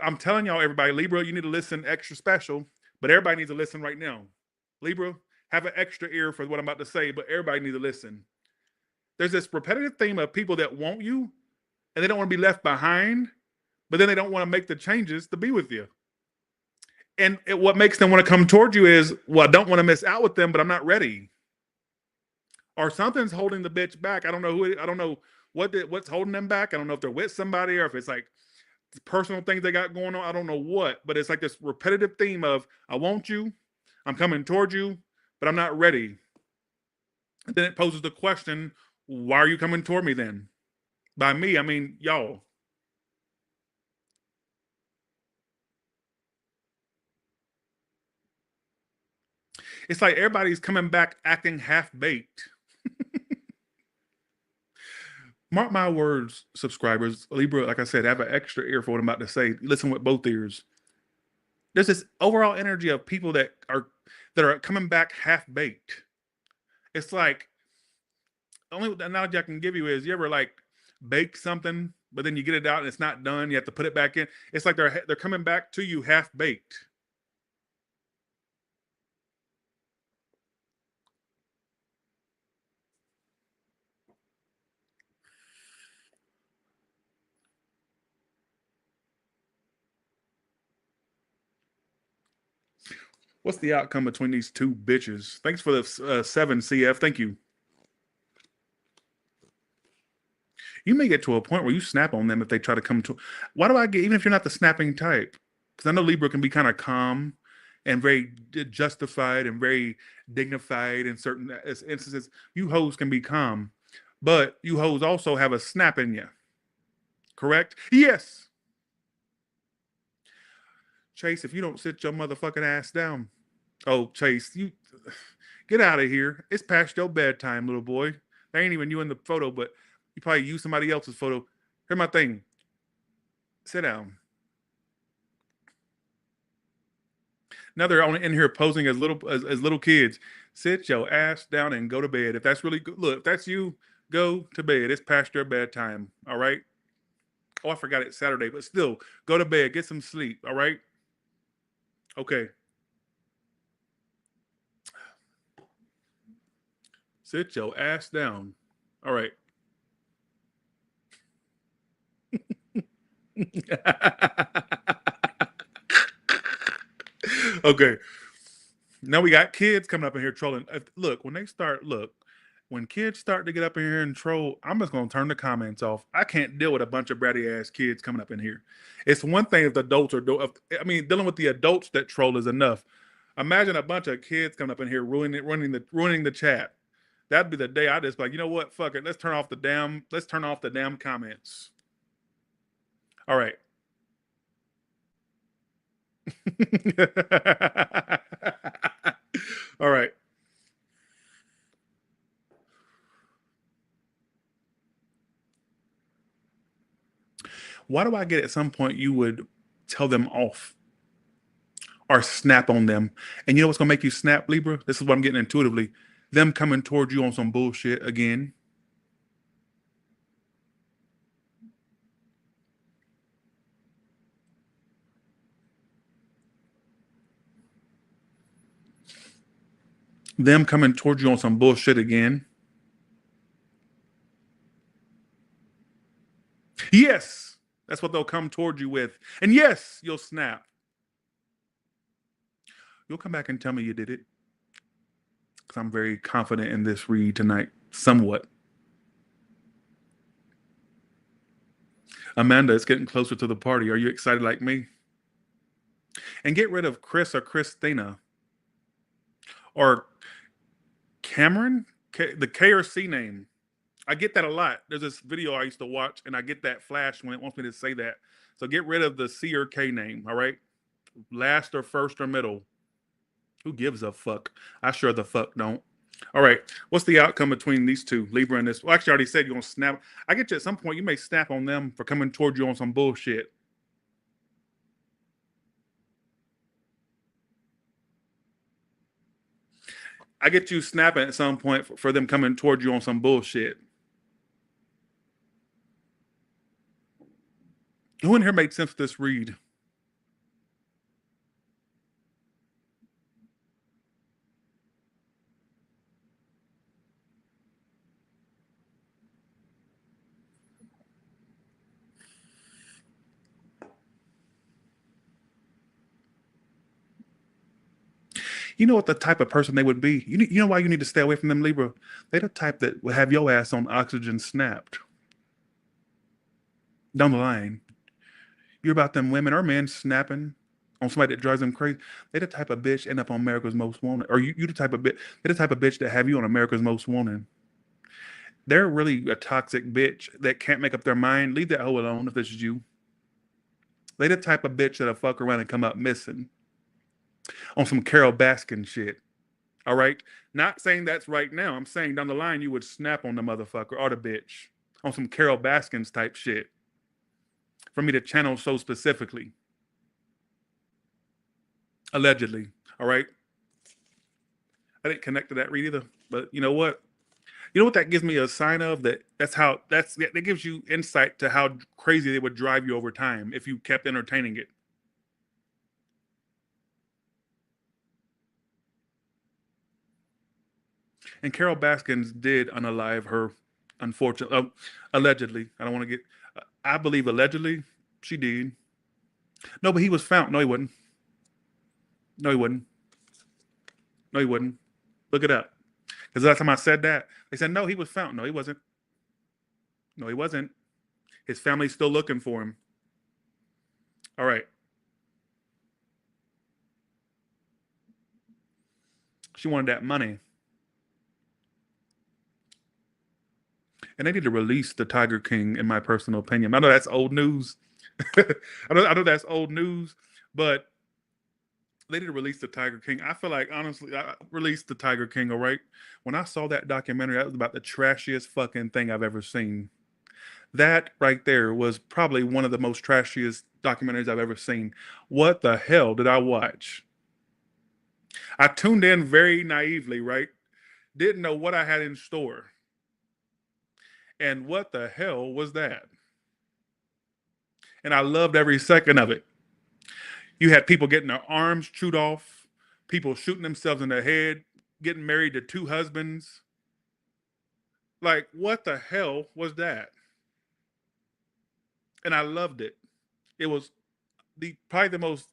I'm telling y'all, everybody, Libra, you need to listen extra special, but everybody needs to listen right now. Libra, have an extra ear for what I'm about to say, but everybody needs to listen. There's this repetitive theme of people that want you and they don't want to be left behind, but then they don't want to make the changes to be with you. And what makes them want to come toward you is, well, I don't want to miss out with them, but I'm not ready. Or something's holding the bitch back. I don't know what's holding them back. I don't know if they're with somebody or if it's like personal things they got going on. I don't know what, but it's like this repetitive theme of, I want you, I'm coming toward you, but I'm not ready. And then it poses the question, why are you coming toward me then? By me, I mean y'all. It's like everybody's coming back acting half-baked. Mark my words, subscribers. Libra, like I said, have an extra ear for what I'm about to say. Listen with both ears. There's this overall energy of people that are coming back half-baked. It's like, the only analogy I can give you is, you ever like bake something, but then you get it out and it's not done. You have to put it back in. It's like they're coming back to you half baked. What's the outcome between these two bitches? Thanks for the 7 CF. Thank you. You may get to a point where you snap on them if they try to come to. Why do I get, even if you're not the snapping type? Because I know Libra can be kind of calm and very justified and very dignified in certain instances. You hoes can be calm, but you hoes also have a snap in you. Correct? Yes. Chase, if you don't sit your motherfucking ass down. Oh, Chase, you get out of here. It's past your bedtime, little boy. There ain't even you in the photo, but you probably use somebody else's photo. Here's my thing. Sit down. Now they're only in here posing as little kids. Sit your ass down and go to bed. If that's really good, look, if that's you, go to bed. It's past your bedtime. All right. Oh, I forgot it's Saturday, but still, go to bed. Get some sleep. All right. Okay. Sit your ass down. All right. Okay. Now we got kids coming up in here trolling. Look, when kids start to get up in here and troll, I'm just going to turn the comments off. I can't deal with a bunch of bratty ass kids coming up in here. It's one thing if the adults are dealing with the adults that troll is enough. Imagine a bunch of kids coming up in here ruining the chat. That'd be the day I just like, you know what? Fuck it. Let's turn off the damn comments. All right. All right. Why do I get at some point you would tell them off or snap on them? And you know what's going to make you snap, Libra? This is what I'm getting intuitively. Them coming towards you on some bullshit again. Them coming towards you on some bullshit again. Yes, that's what they'll come towards you with. And yes, you'll snap. You'll come back and tell me you did it. Because I'm very confident in this read tonight. Somewhat. Amanda, it's getting closer to the party. Are you excited like me? And get rid of Chris or Christina. Or Cameron? The K or C name. I get that a lot. There's this video I used to watch, and I get that flash when it wants me to say that. So get rid of the C or K name, all right? Last or first or middle. Who gives a fuck? I sure the fuck don't. All right. What's the outcome between these two, Libra and this? Well, actually, I already said you're going to snap. I get you at some point, you may snap on them for coming towards you on some bullshit. I get you snapping at some point for them coming towards you on some bullshit. Who in here made sense of this read? You know what the type of person they would be? You know why you need to stay away from them, Libra? They're the type that would have your ass on oxygen snapped. Down the line. You're about them women or men snapping on somebody that drives them crazy. They're the type of bitch end up on America's Most Wanted. Or you the type of bitch, they're the type of bitch that have you on America's Most Wanted. They're really a toxic bitch that can't make up their mind. Leave that hoe alone if this is you. They the type of bitch that'll fuck around and come up missing on some Carol Baskin shit. All right? Not saying that's right now. I'm saying down the line you would snap on the motherfucker or the bitch on some Carol Baskins type shit. For me to channel so specifically. Allegedly. All right? I didn't connect to that read either. But you know what? You know what that gives me a sign of that gives you insight to how crazy they would drive you over time if you kept entertaining it. And Carol Baskins did unalive her, unfortunately, allegedly. I don't want to get. I believe allegedly she did. No, but he was found. No, he wasn't. No, he wasn't. No, he wasn't. Look it up. Because last time I said that, they said no, he was found. No, he wasn't. No, he wasn't. His family's still looking for him. All right. She wanted that money. And they need to release the Tiger King, in my personal opinion. I know that's old news. I know that's old news, but they need to release the Tiger King. I feel like, honestly, I released the Tiger King, all right? When I saw that documentary, that was about the trashiest fucking thing I've ever seen. That right there was probably one of the most trashiest documentaries I've ever seen. What the hell did I watch? I tuned in very naively, right? Didn't know what I had in store. And what the hell was that? And I loved every second of it. You had people getting their arms chewed off, people shooting themselves in the head, getting married to 2 husbands. Like, what the hell was that? And I loved it. It was probably the most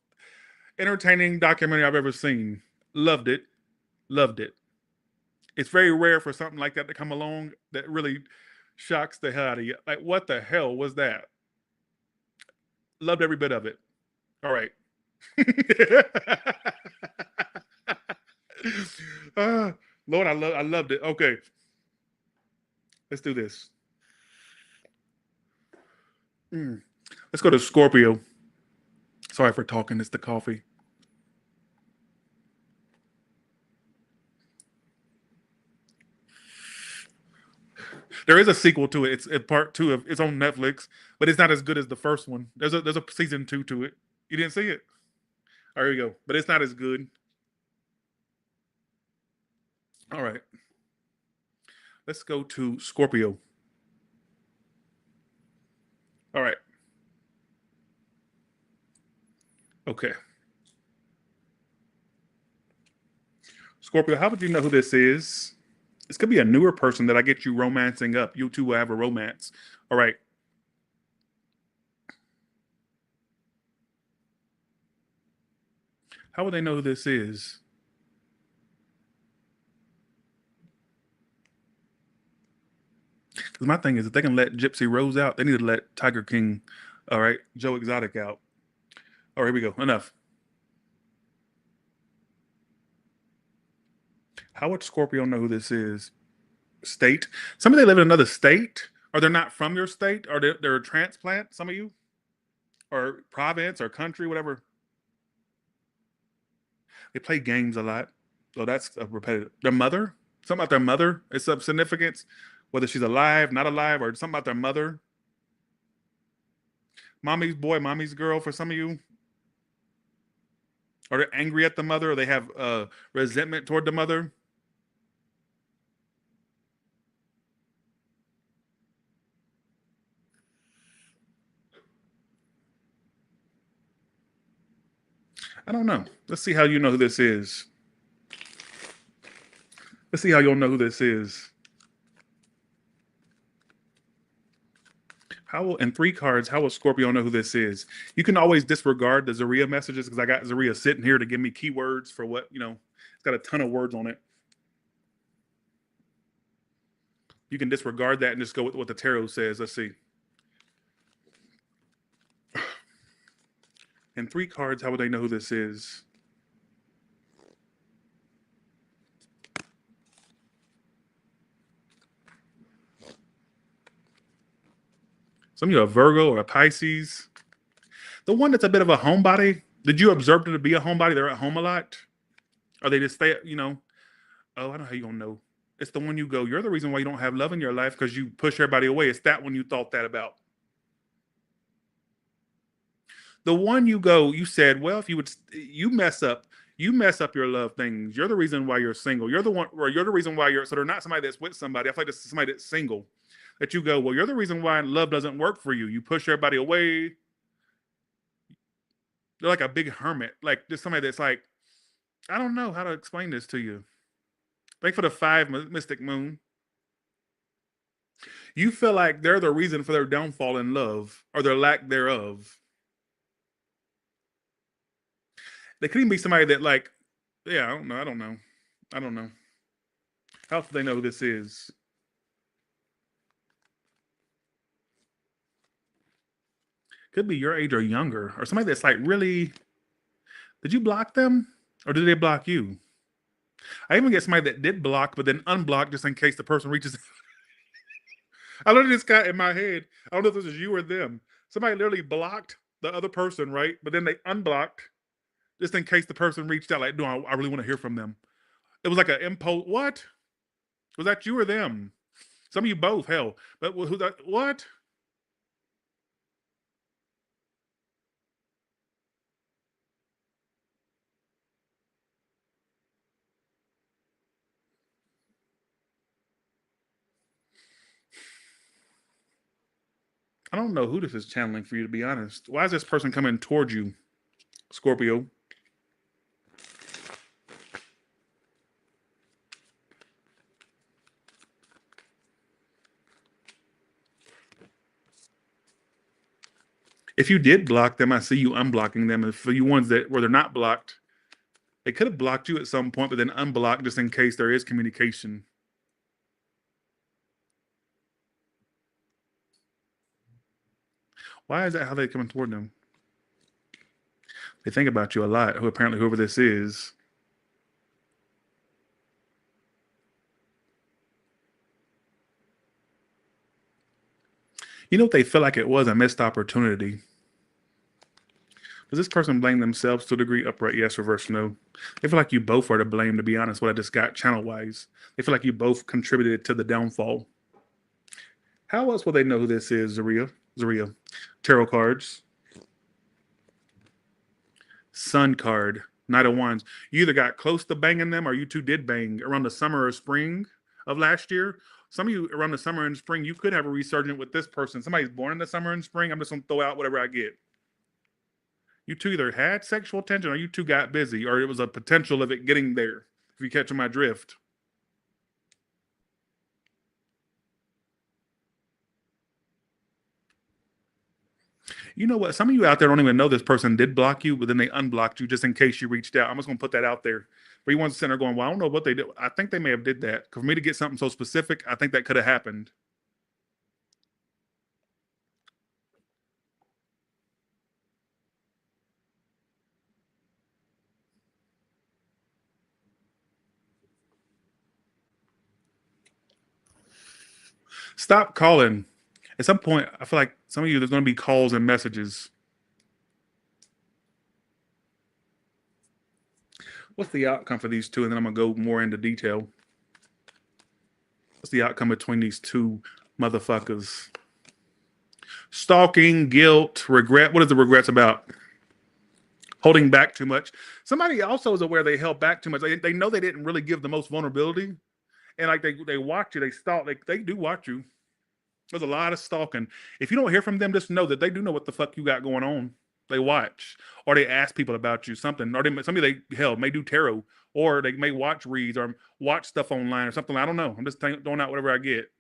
entertaining documentary I've ever seen. Loved it. Loved it. It's very rare for something like that to come along that really shocks the hell out of you. Like, what the hell was that? Loved every bit of it. All right. Lord, I loved it. Okay. Let's do this. Let's go to Scorpio. Sorry for talking. It's the coffee. There is a sequel to it. It's part 2 of it's on Netflix, but it's not as good as the first one. There's a season 2 to it. You didn't see it? There you go. But it's not as good. All right. Let's go to Scorpio. All right. Okay. Scorpio, how would you know who this is? This could be a newer person that I get you romancing up. You two will have a romance. All right. How would they know who this is? Because my thing is, if they can let Gypsy Rose out, they need to let Tiger King, all right, Joe Exotic out. All right, here we go. Enough. How would Scorpio know who this is? State? Some of they live in another state? Or they're not from your state? Or they're a transplant, some of you? Or province or country, whatever. They play games a lot. So that's a repetitive. Their mother? Something about their mother is of significance. Whether she's alive, not alive, or something about their mother. Mommy's boy, mommy's girl for some of you. Or they're angry at the mother, or they have resentment toward the mother. I don't know. Let's see how you know who this is. Let's see how you'll know who this is. In 3 cards, how will Scorpio know who this is? You can always disregard the Zaria messages because I got Zaria sitting here to give me keywords for what, it's got a ton of words on it. You can disregard that and just go with what the tarot says. Let's see. In 3 cards, how would they know who this is? Some of you are a Virgo or a Pisces. The one that's a bit of a homebody. Did you observe them to be a homebody? They're at home a lot? Or they just stay, oh, I don't know how you're going to know. It's the one you go, you're the reason why you don't have love in your life because you push everybody away. It's that one you thought that about. The one you go, you said, well, if you mess up, You mess up your love things. You're the reason why you're single. You're the one, or you're the reason why you're, so they're not somebody that's with somebody. I feel like this is somebody that's single. That you go, well, you're the reason why love doesn't work for you. You push everybody away. They're like a big hermit. Like just somebody that's like, I don't know how to explain this to you. Thank for the 5 mystic moon. You feel like they're the reason for their downfall in love or their lack thereof. They could even be somebody that like, yeah, I don't know. I don't know. How do they know who this is? Could be your age or younger, or somebody that's like really. Did you block them, or did they block you? I even get somebody that did block, but then unblock just in case the person reaches. I literally just got in my head. I don't know if this is you or them. Somebody literally blocked the other person, right? But then they unblocked just in case the person reached out. Like, no, I really want to hear from them. It was like an impulse. What was that? You or them? Some of you both. Hell, but who that? What? I don't know who this is channeling for you, to be honest. Why is this person coming towards you, Scorpio? If you did block them, I see you unblocking them. And for you ones that where they're not blocked, they could have blocked you at some point, but then unblocked just in case there is communication. Why is that how they're coming toward them? They think about you a lot, who apparently whoever this is. You know what they feel like it was a missed opportunity. Does this person blame themselves to a degree? Upright, yes. Reverse, no. They feel like you both are to blame, to be honest, what I just got channel-wise. They feel like you both contributed to the downfall. How else will they know who this is, Zaria? Zaria. Tarot cards. Sun card. Knight of Wands. You either got close to banging them or you two did bang around the summer or spring of last year. Some of you around the summer and spring, you could have a resurgence with this person. Somebody's born in the summer and spring. I'm just going to throw out whatever I get. You two either had sexual tension or you two got busy, or it was a potential of it getting there, if you catch my drift. You know what? Some of you out there don't even know this person did block you, but then they unblocked you just in case you reached out. I'm just going to put that out there. For you ones sitting there going, well, I don't know what they did. I think they may have did that. For me to get something so specific, I think that could have happened. Stop calling. At some point, I feel like some of you, there's going to be calls and messages. What's the outcome for these two? And then I'm going to go more into detail. What's the outcome between these two motherfuckers? Stalking, guilt, regret. What is the regrets about? Holding back too much. Somebody also is aware they held back too much. They know they didn't really give the most vulnerability. And like they watch you, they stalk. They do watch you. There's a lot of stalking. If you don't hear from them, just know that they do know what the fuck you got going on. They watch, or they ask people about you something, or somebody they hell may do tarot, or they may watch reads or watch stuff online or something. I don't know. I'm just throwing out whatever I get.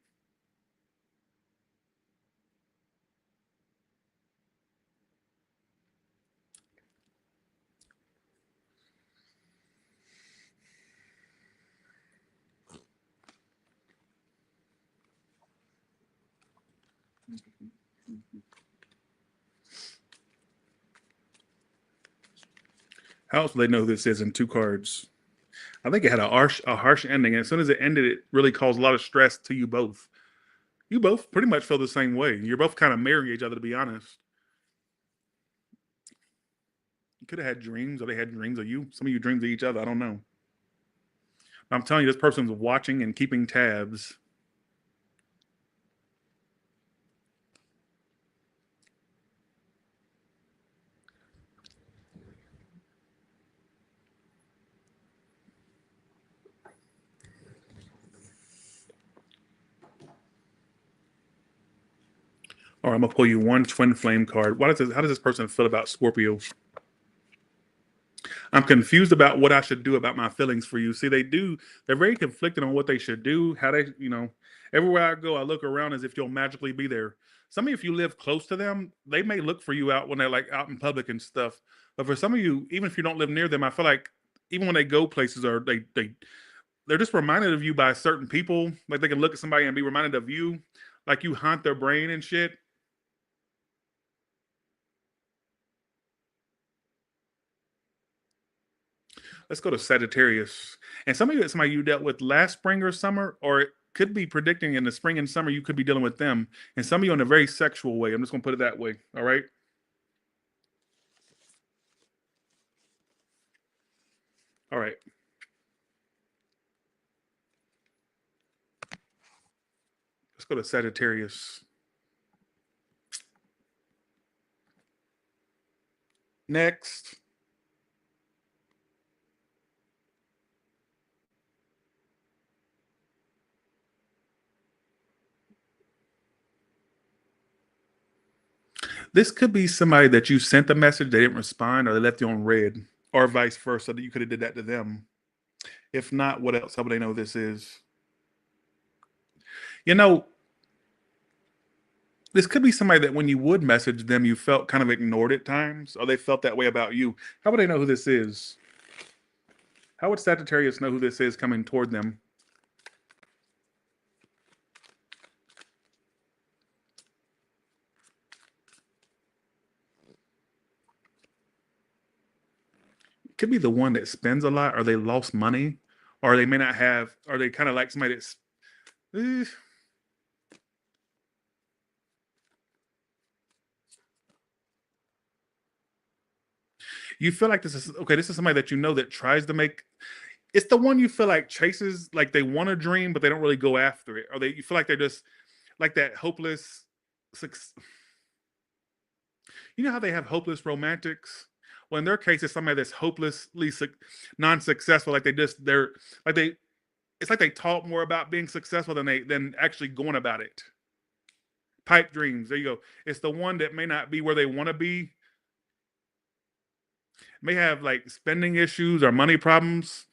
How else do they know who this is in 2 cards? I think it had a harsh ending. And as soon as it ended, it really caused a lot of stress to you both. You both pretty much feel the same way. You're both kind of marrying each other, to be honest. You could have had dreams, or they had dreams of you. Some of you dreams of each other. I don't know. I'm telling you, this person's watching and keeping tabs. Or I'm gonna pull you one twin flame card. How does this person feel about Scorpio? I'm confused about what I should do about my feelings for you. See, they're very conflicted on what they should do, how they, everywhere I go, I look around as if you'll magically be there. Some of you, if you live close to them, they may look for you out when they're like out in public and stuff. But for some of you, even if you don't live near them, I feel like even when they go places or they're just reminded of you by certain people. Like they can look at somebody and be reminded of you, like you haunt their brain and shit. Let's go to Sagittarius. And some of you, it's somebody you dealt with last spring or summer, or it could be predicting in the spring and summer, you could be dealing with them. And some of you in a very sexual way. I'm just going to put it that way. All right. All right. Let's go to Sagittarius. Next. This could be somebody that you sent a message, they didn't respond, or they left you on red, or vice versa, that you could have did that to them. If not, what else? How would they know this is? You know, this could be somebody that when you would message them, you felt kind of ignored at times, or they felt that way about you. How would they know who this is? How would Sagittarius know who this is coming toward them? It could be the one that spends a lot, or they lost money, or they may not have, or they kind of like somebody that's. You feel like this is okay. This is somebody that you know that tries to make. It's the one you feel like chases, like they want a dream, but they don't really go after it, or you feel like they're just like that hopeless. You know how they have hopeless romantics? Well, in their case, it's somebody that's hopelessly non-successful. Like they're like they. It's like they talk more about being successful than actually going about it. Pipe dreams. There you go. It's the one that may not be where they want to be. May have like spending issues or money problems.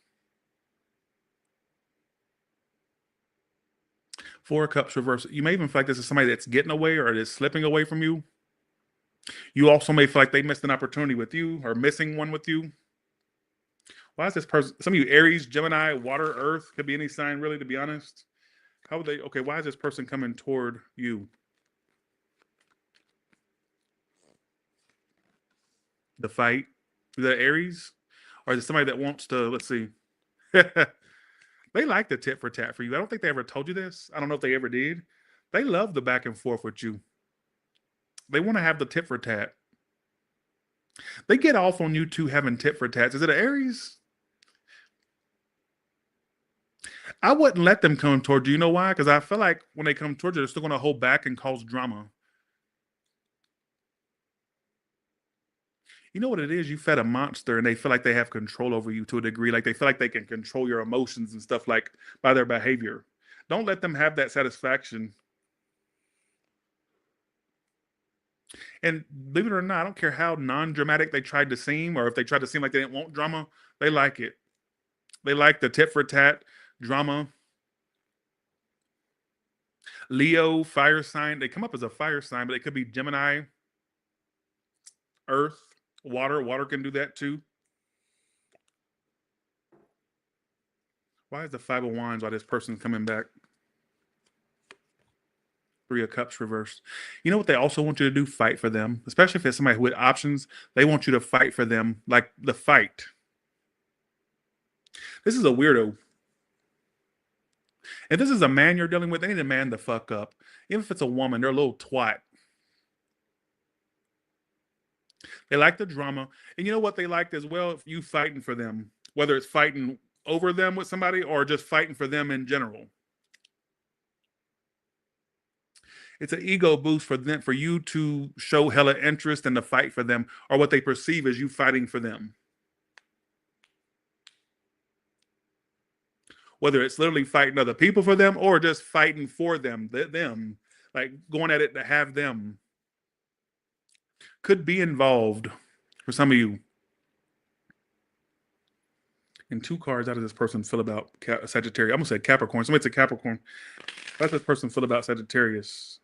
Four of Cups reverse. You may even feel like this is somebody that's getting away or is slipping away from you. You also may feel like they missed an opportunity with you or missing one with you. Why is this person? Some of you Aries, Gemini, water, earth, could be any sign really, to be honest. How would they? Okay, why is this person coming toward you? The fight. Is that Aries? Or is it somebody that wants to, let's see. They like the tit for tat for you. I don't think they ever told you this. I don't know if they ever did. They love the back and forth with you. They want to have the tit for tat. They get off on you two having tit for tats. Is it an Aries? I wouldn't let them come toward you. You know why? Because I feel like when they come toward you, they're still going to hold back and cause drama. You know what it is? You fed a monster and they feel like they have control over you to a degree. Like they feel like they can control your emotions and stuff like by their behavior. Don't let them have that satisfaction. And believe it or not, I don't care how non-dramatic they tried to seem or if they tried to seem like they didn't want drama, they like it. They like the tit for tat drama. Leo, fire sign. They come up as a fire sign, but it could be Gemini, earth, water. Water can do that too. Why is the Five of Wands while this person's coming back? Three of Cups reversed. You know what they also want you to do? Fight for them. Especially if it's somebody with options. They want you to fight for them. Like the fight. This is a weirdo. If this is a man you're dealing with, they need to man the fuck up. Even if it's a woman, they're a little twat. They like the drama. And you know what they liked as well? If you fighting for them. Whether it's fighting over them with somebody or just fighting for them in general. It's an ego boost for them, for you to show hella interest and to fight for them, or what they perceive as you fighting for them. Whether it's literally fighting other people for them or just fighting for them, like going at it to have them, could be involved for some of you. And 2 cards, how does this person feel about Sagittarius? I'm going to say Capricorn. Somebody say Capricorn. How does this person feel about Sagittarius?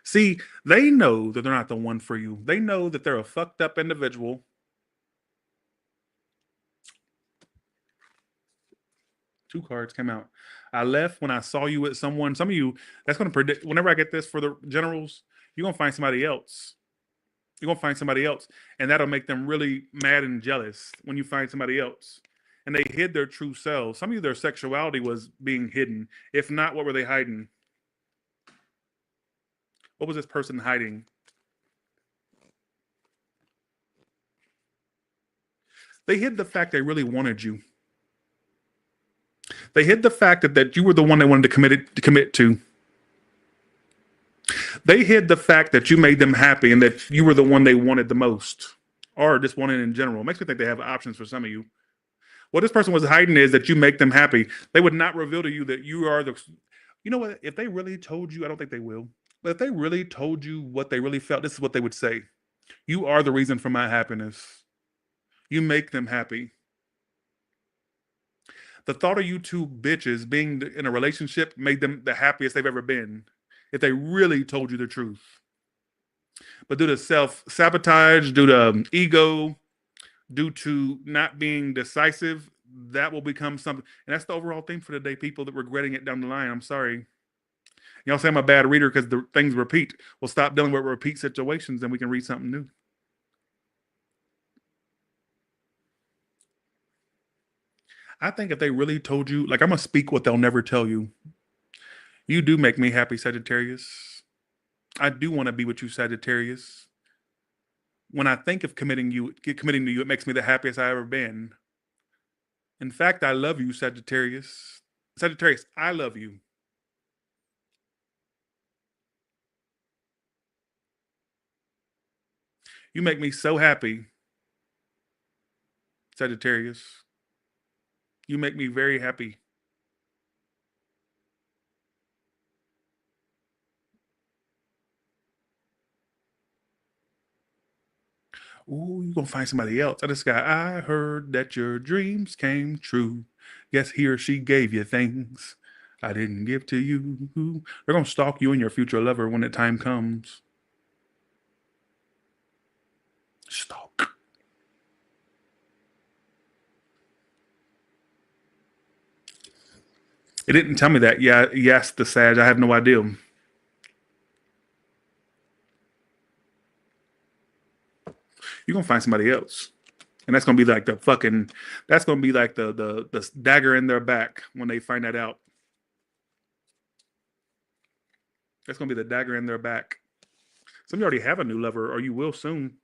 See, they know that they're not the one for you. They know that they're a fucked up individual. Two cards came out. I left when I saw you with someone. Some of you, that's going to predict. Whenever I get this for the generals, you're going to find somebody else. You're going to find somebody else. And that'll make them really mad and jealous when you find somebody else. And they hid their true selves. Some of you, their sexuality was being hidden. If not, what were they hiding? What was this person hiding? They hid the fact they really wanted you. They hid the fact that you were the one they wanted to commit to. They hid the fact that you made them happy and that you were the one they wanted the most, or just wanted in general. It makes me think they have options for some of you. What this person was hiding is that you make them happy. They would not reveal to you that you are the. You know what? If they really told you, I don't think they will. But if they really told you what they really felt, this is what they would say. You are the reason for my happiness. You make them happy. The thought of you two bitches being in a relationship made them the happiest they've ever been. If they really told you the truth. But due to self-sabotage, due to ego, due to not being decisive, that will become something. And that's the overall theme for today, people that regretting it down the line. I'm sorry. Y'all say I'm a bad reader because the things repeat. We'll stop dealing with repeat situations and we can read something new. I think if they really told you, like I'm going to speak what they'll never tell you. You do make me happy, Sagittarius. I do want to be with you, Sagittarius. When I think of committing to you, it makes me the happiest I've ever been. In fact, I love you, Sagittarius. Sagittarius, I love you. You make me so happy, Sagittarius. You make me very happy. Ooh, you're going to find somebody else. This guy, I heard that your dreams came true. Guess he or she gave you things I didn't give to you. They're going to stalk you and your future lover when the time comes. Stalk. It didn't tell me that. Yeah, yes, the Sag. I have no idea. You're gonna find somebody else. And that's gonna be like that's gonna be like the dagger in their back when they find that out. That's gonna be the dagger in their back. Some of you already have a new lover, or you will soon.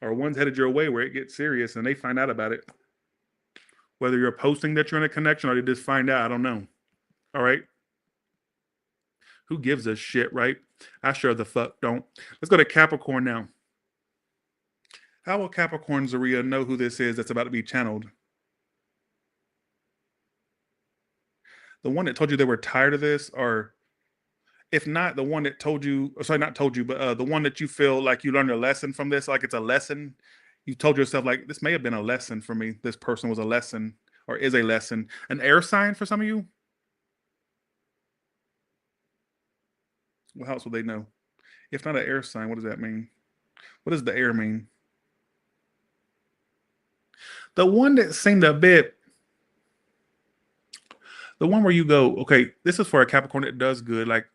Or one's headed your way where it gets serious and they find out about it. Whether you're posting that you're in a connection or they just find out, I don't know. All right. Who gives a shit, right? I sure the fuck don't. Let's go to Capricorn now. How will Capricorn Zaria know who this is that's about to be channeled? The one that told you they were tired of this, or if not, the one that told you, sorry, not told you, but the one that you feel like you learned a lesson from this, like it's a lesson. You told yourself, like, this may have been a lesson for me. This person was a lesson or is a lesson. An air sign for some of you? What else would they know? If not an air sign, what does that mean? What does the air mean? The one that seemed a bit, the one where you go, okay, this is for a Capricorn that does good. Like,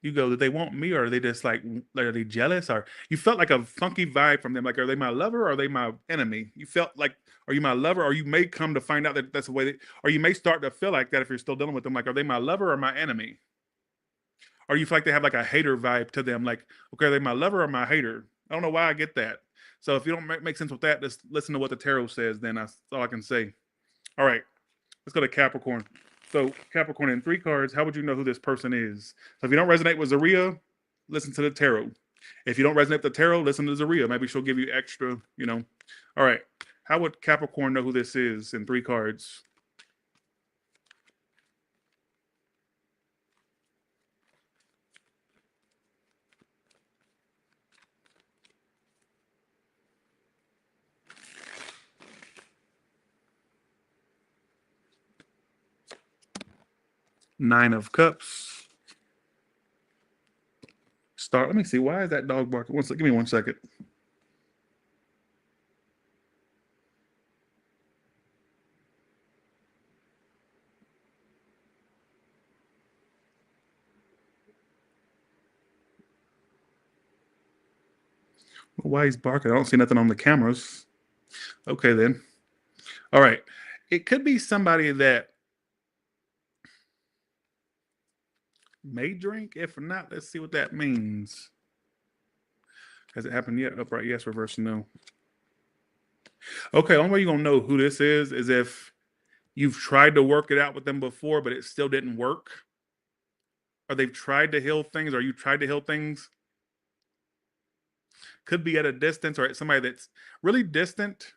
you go, did they want me, or are they just like, are they jealous? Or you felt like a funky vibe from them. Like, are they my lover or are they my enemy? You felt like, are you my lover? Or you may come to find out that that's the way or you may start to feel like that if you're still dealing with them. Like, are they my lover or my enemy? Or you feel like they have like a hater vibe to them. Like, okay, are they my lover or my hater? I don't know why I get that. So if you don't make sense with that, just listen to what the tarot says. Then that's all I can say. All right, let's go to Capricorn. So Capricorn, in 3 cards, how would you know who this person is? So if you don't resonate with Zaria, listen to the tarot. If you don't resonate with the tarot, listen to Zaria. Maybe she'll give you extra, All right. How would Capricorn know who this is in 3 cards? Nine of Cups. Let me see. Why is that dog barking? Give me 1 second. Why he's barking? I don't see nothing on the cameras. Okay, then. All right. It could be somebody that may drink. If not, let's see what that means. Has it happened yet? Upright, yes. Reverse, no. Okay, only way you're going to know who this is if you've tried to work it out with them before, but it still didn't work. Or they've tried to heal things, or you tried to heal things. Could be at a distance, or at somebody that's really distant.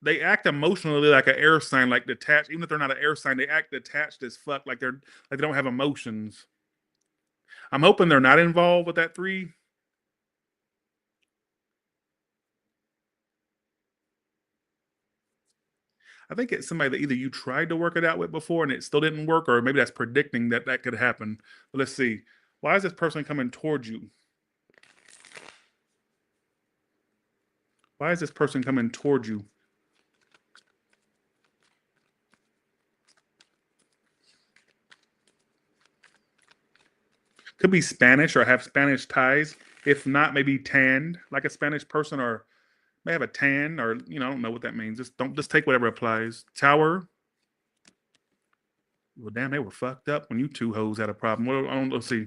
They act emotionally like an air sign, like detached. Even if they're not an air sign, they act detached as fuck, like they don't have emotions. I'm hoping they're not involved with that 3. I think it's somebody that either you tried to work it out with before and it still didn't work, or maybe that's predicting that could happen. But let's see. Why is this person coming towards you? Why is this person coming towards you? Could be Spanish or have Spanish ties. If not, maybe tanned like a Spanish person, or may have a tan, or I don't know what that means. Just take whatever applies. Tower. Well, damn, they were fucked up when you 2 hoes had a problem. Well, let's see.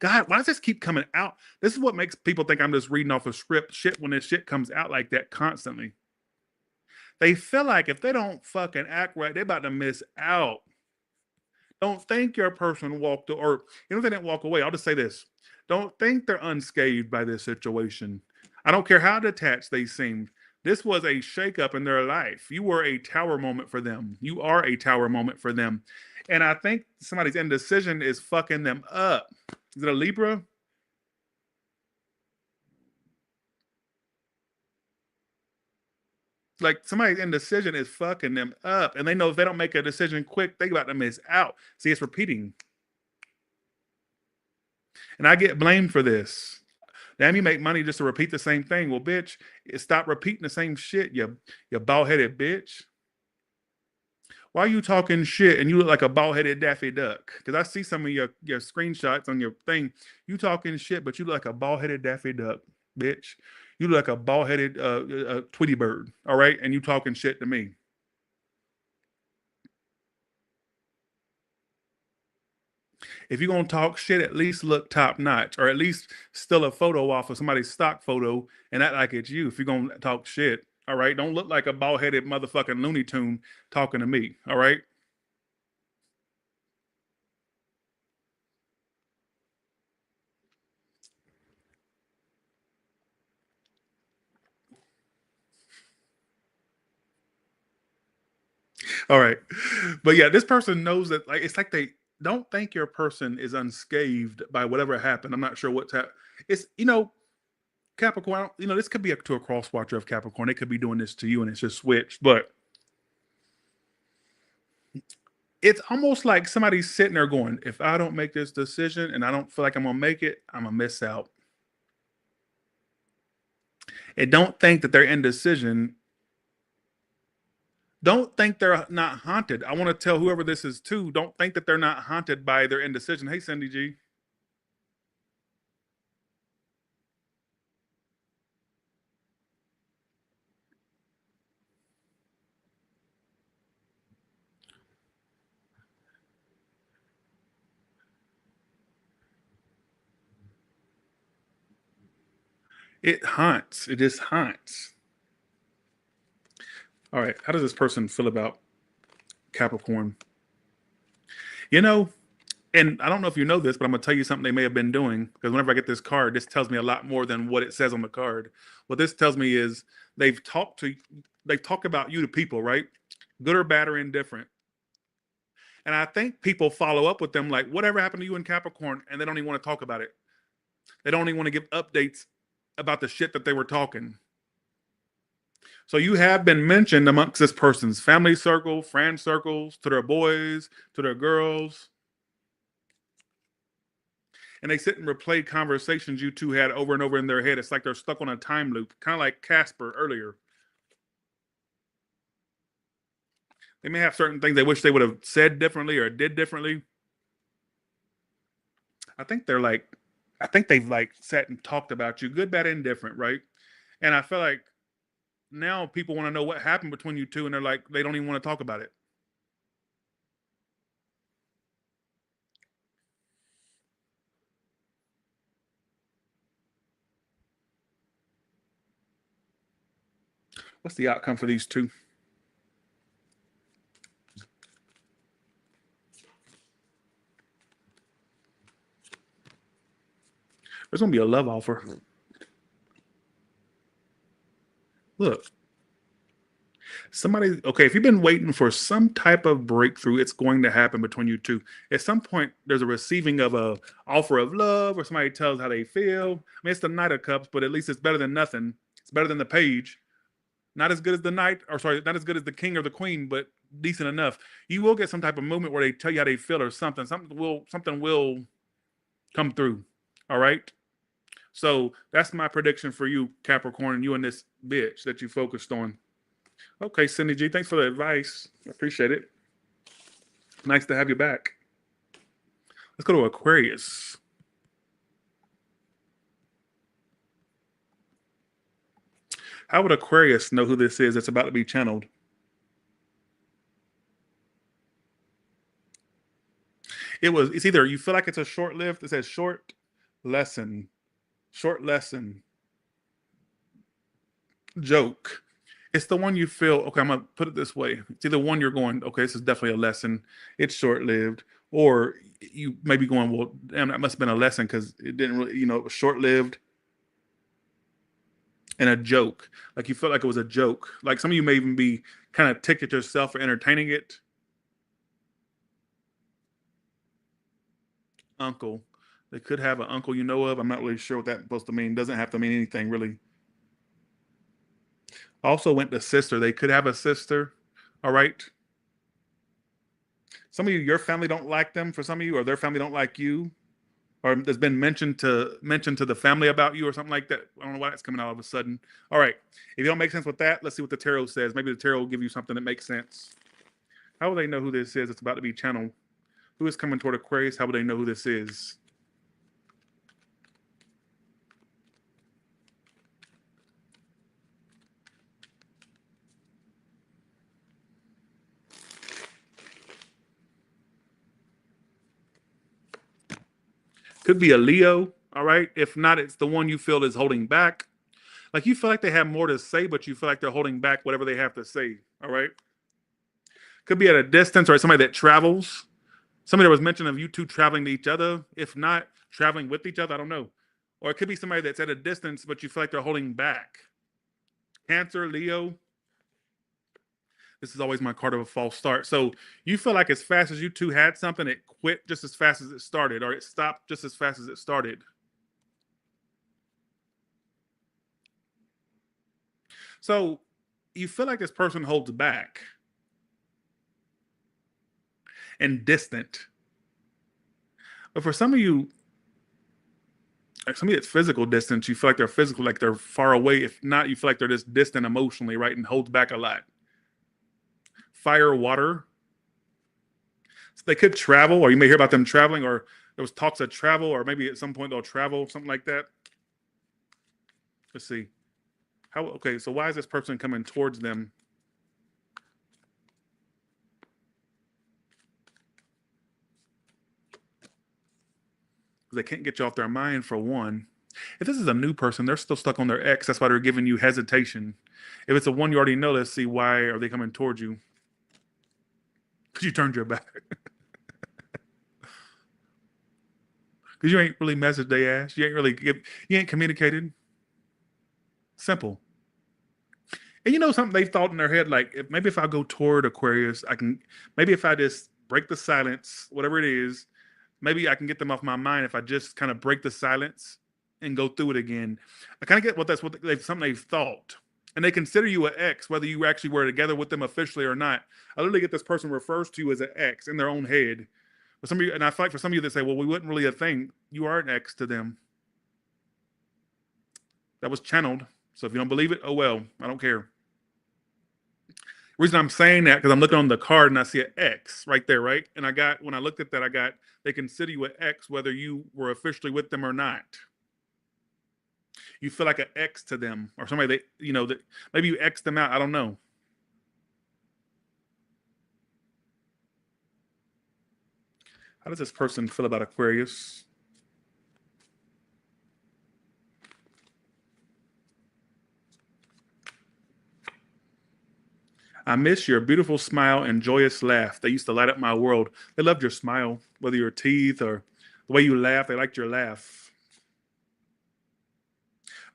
God, why does this keep coming out? This is what makes people think I'm just reading off a script shit when this shit comes out like that constantly. They feel like if they don't fucking act right, they're about to miss out. Don't think your person walked, or they didn't walk away. I'll just say this. Don't think they're unscathed by this situation. I don't care how detached they seemed. This was a shakeup in their life. You were a tower moment for them. You are a tower moment for them. And I think somebody's indecision is fucking them up. Is it a Libra? Like somebody's indecision is fucking them up. And they know if they don't make a decision quick, they about to miss out. See, it's repeating. And I get blamed for this. Damn, you make money just to repeat the same thing. Well, bitch, stop repeating the same shit, you bald-headed bitch. Why are you talking shit and you look like a bald-headed Daffy Duck? Because I see some of your screenshots on your thing. You talking shit, but you look like a bald-headed Daffy Duck, bitch. You look like a bald-headed Tweety Bird, all right? And you talking shit to me. If you're going to talk shit, at least look top-notch, or at least steal a photo off of somebody's stock photo and act like it's you if you're going to talk shit, all right? Don't look like a bald-headed motherfucking Looney Tune talking to me, all right? All right. But yeah, this person knows that, like, it's like they don't think your person is unscathed by whatever happened. I'm not sure what's happened. It's, Capricorn, this could be to a cross watcher of Capricorn. They could be doing this to you and it's just switched. But it's almost like somebody's sitting there going, if I don't make this decision and I don't feel like I'm going to make it, I'm going to miss out. And don't think that their indecision, don't think they're not haunted. I want to tell whoever this is to, don't think that they're not haunted by their indecision. Hey, Cindy G. It haunts. It just haunts. All right. How does this person feel about Capricorn? And I don't know if you know this, but I'm going to tell you something they may have been doing, because whenever I get this card, this tells me a lot more than what it says on the card. What this tells me is they've talked about you to people, right? Good or bad or indifferent. And I think people follow up with them like, whatever happened to you in Capricorn? And they don't even want to talk about it. They don't even want to give updates about the shit that they were talking. So you have been mentioned amongst this person's family circle, friend circles, to their boys, to their girls. And they sit and replay conversations you two had over and over in their head. It's like they're stuck on a time loop, kind of like Casper earlier. They may have certain things they wish they would have said differently or did differently. I think they've like sat and talked about you, good, bad, indifferent, right? And I feel like now people want to know what happened between you two, and they're like, they don't even want to talk about it. What's the outcome for these two? There's going to be a love offer. Look. Somebody, okay, if you've been waiting for some type of breakthrough, it's going to happen between you two. At some point, there's a receiving of a offer of love, or somebody tells how they feel. I mean, it's the Knight of Cups, but at least it's better than nothing. It's better than the Page. Not as good as the Knight, or sorry, not as good as the King or the Queen, but decent enough. You will get some type of moment where they tell you how they feel or something. Something will come through. All right. So that's my prediction for you, Capricorn, and you and this bitch that you focused on. Okay, Cindy G, thanks for the advice. I appreciate it. Nice to have you back. Let's go to Aquarius. How would Aquarius know who this is that's about to be channeled? It's either you feel like it's a short-lived, it says short lesson, joke. It's the one you feel, okay, I'm going to put it this way. It's either one you're going, okay, this is definitely a lesson. It's short-lived. Or you may be going, well, damn, that must have been a lesson because it didn't really, it was short-lived. And a joke. Like you felt like it was a joke. Like some of you may even be kind of ticked at yourself for entertaining it. Uncle. They could have an uncle you know of. I'm not really sure what that's supposed to mean. Doesn't have to mean anything, really. Also went to sister. They could have a sister. All right. Some of you, your family don't like them for some of you, or their family don't like you. Or there's been mentioned to the family about you or something like that. I don't know why that's coming out all of a sudden. All right. If you don't make sense with that, let's see what the tarot says. Maybe the tarot will give you something that makes sense. How will they know who this is? It's about to be channeled. Who is coming toward Aquarius? How will they know who this is? Could be a Leo, all right? If not, it's the one you feel is holding back. Like you feel like they have more to say, but you feel like they're holding back whatever they have to say, all right? Could be at a distance or somebody that travels. Somebody that was mentioned of you two traveling to each other. If not, traveling with each other, I don't know. Or it could be somebody that's at a distance, but you feel like they're holding back. Cancer, Leo. This is always my card of a false start. So you feel like as fast as you two had something, it quit just as fast as it started, or it stopped just as fast as it started. So you feel like this person holds back and distant. But for some of you, like somebody that's physical distance, you feel like they're physical, like they're far away. If not, you feel like they're just distant emotionally, right? And holds back a lot. Fire, water. So they could travel, or you may hear about them traveling, or there was talks of travel, or maybe at some point they'll travel, something like that. Let's see. Okay, so why is this person coming towards them? They can't get you off their mind, for one. If this is a new person, they're still stuck on their ex. That's why they're giving you hesitation. If it's a one you already know, let's see, why are they coming towards you? Because you turned your back. Because you ain't really messaged their ass. You ain't communicated. Simple. And you know something they thought in their head, like maybe if I go toward Aquarius, maybe if I just break the silence, whatever it is, maybe I can get them off my mind if I just kind of break the silence and go through it again. I kind of get something they've thought. And they consider you an ex, whether you actually were together with them officially or not. I literally get this person refers to you as an ex in their own head. But some of you, and I feel like for some of you that say, well, we wouldn't really a thing. You are an ex to them. That was channeled. So if you don't believe it, oh well, I don't care. The reason I'm saying that because I'm looking on the card and I see an X right there, right? And when I looked at that, they consider you an X whether you were officially with them or not. You feel like an X to them or somebody that maybe you X them out. I don't know. How does this person feel about Aquarius? I miss your beautiful smile and joyous laugh. They used to light up my world. They loved your smile, whether your teeth or the way you laugh. They liked your laugh.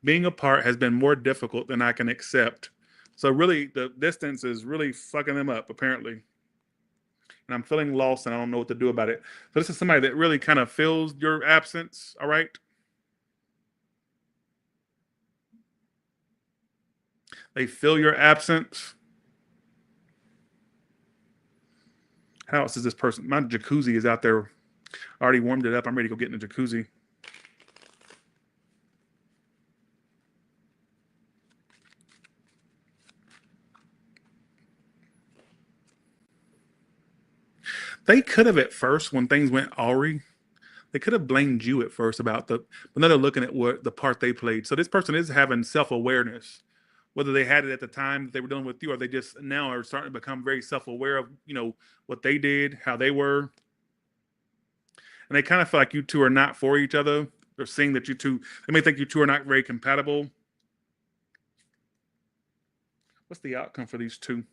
Being apart has been more difficult than I can accept. So really, the distance is really fucking them up, apparently. And I'm feeling lost and I don't know what to do about it. So this is somebody that really kind of feels your absence, all right? They feel your absence. How else is this person? My jacuzzi is out there. I already warmed it up. I'm ready to go get in the jacuzzi. They could have at first, when things went awry, they could have blamed you at first but now they're looking at what the part they played. So this person is having self-awareness, whether they had it at the time that they were dealing with you, or they just now are starting to become very self-aware of, what they did, how they were. And they kind of feel like you two are not for each other. They're seeing that they may think you two are not very compatible. What's the outcome for these two?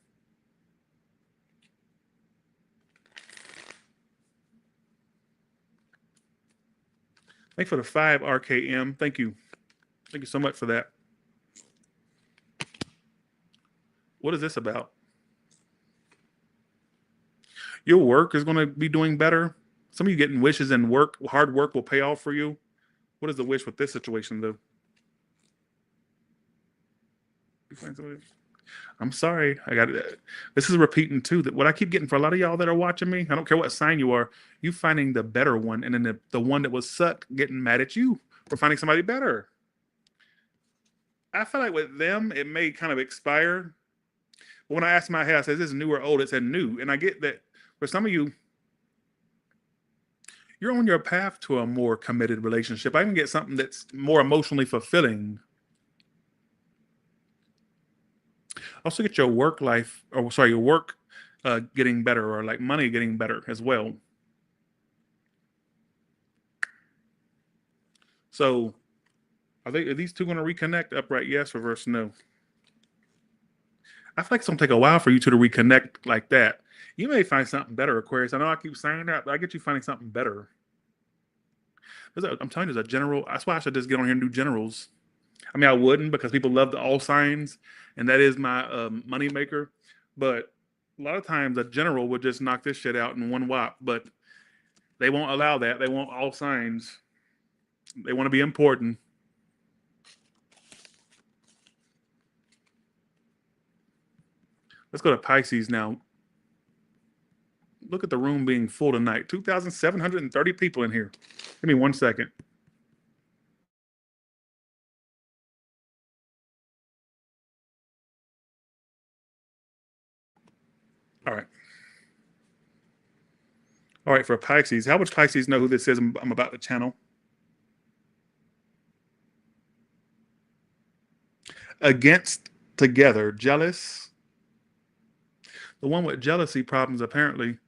Thank you for the 5 RKM. Thank you. Thank you so much for that. What is this about? Your work is going to be doing better. Some of you getting wishes and hard work will pay off for you. What is the wish with this situation, though? I'm sorry. I got it. This is repeating, too, that what I keep getting for a lot of y'all that are watching me, I don't care what sign you are, you finding the better one, and then the one that was sucked getting mad at you for finding somebody better. I feel like with them, it may kind of expire. But when I asked my head, I said, is this new or old? It said new. And I get that for some of you, you're on your path to a more committed relationship. I even get something that's more emotionally fulfilling. Also get your work life, your work getting better, or like money getting better as well. So are these two going to reconnect? Upright yes, reverse no. I feel like it's going to take a while for you two to reconnect like that. You may find something better, Aquarius. I know I keep saying that, but I get you finding something better. I'm telling you, there's a general. That's why I should just get on here and do generals. I mean, I wouldn't, because people love the all signs, and that is my money maker. But a lot of times a general would just knock this shit out in one whop. But they won't allow that. They want all signs. They want to be important. Let's go to Pisces now. Look at the room being full tonight. 2,730 people in here. Give me 1 second. All right. All right, for Pisces. How much Pisces know who this is I'm about to channel? Against, together, jealous. The one with jealousy problems, apparently.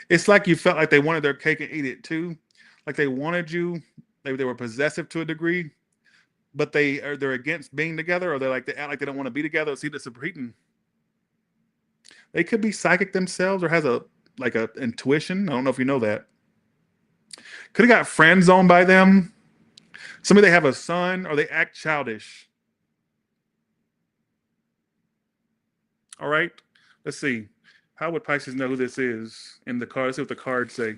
It's like you felt like they wanted their cake and eat it too. Like they wanted you. Maybe they were possessive to a degree, but they're against being together, or they act like they don't want to be together. See, this is repeating. They could be psychic themselves, or has a intuition. I don't know if you know that. Could have got friend zoned by them. Somebody, they have a son, or they act childish. All right, let's see. How would Pisces know who this is in the card? Let's see what the cards say.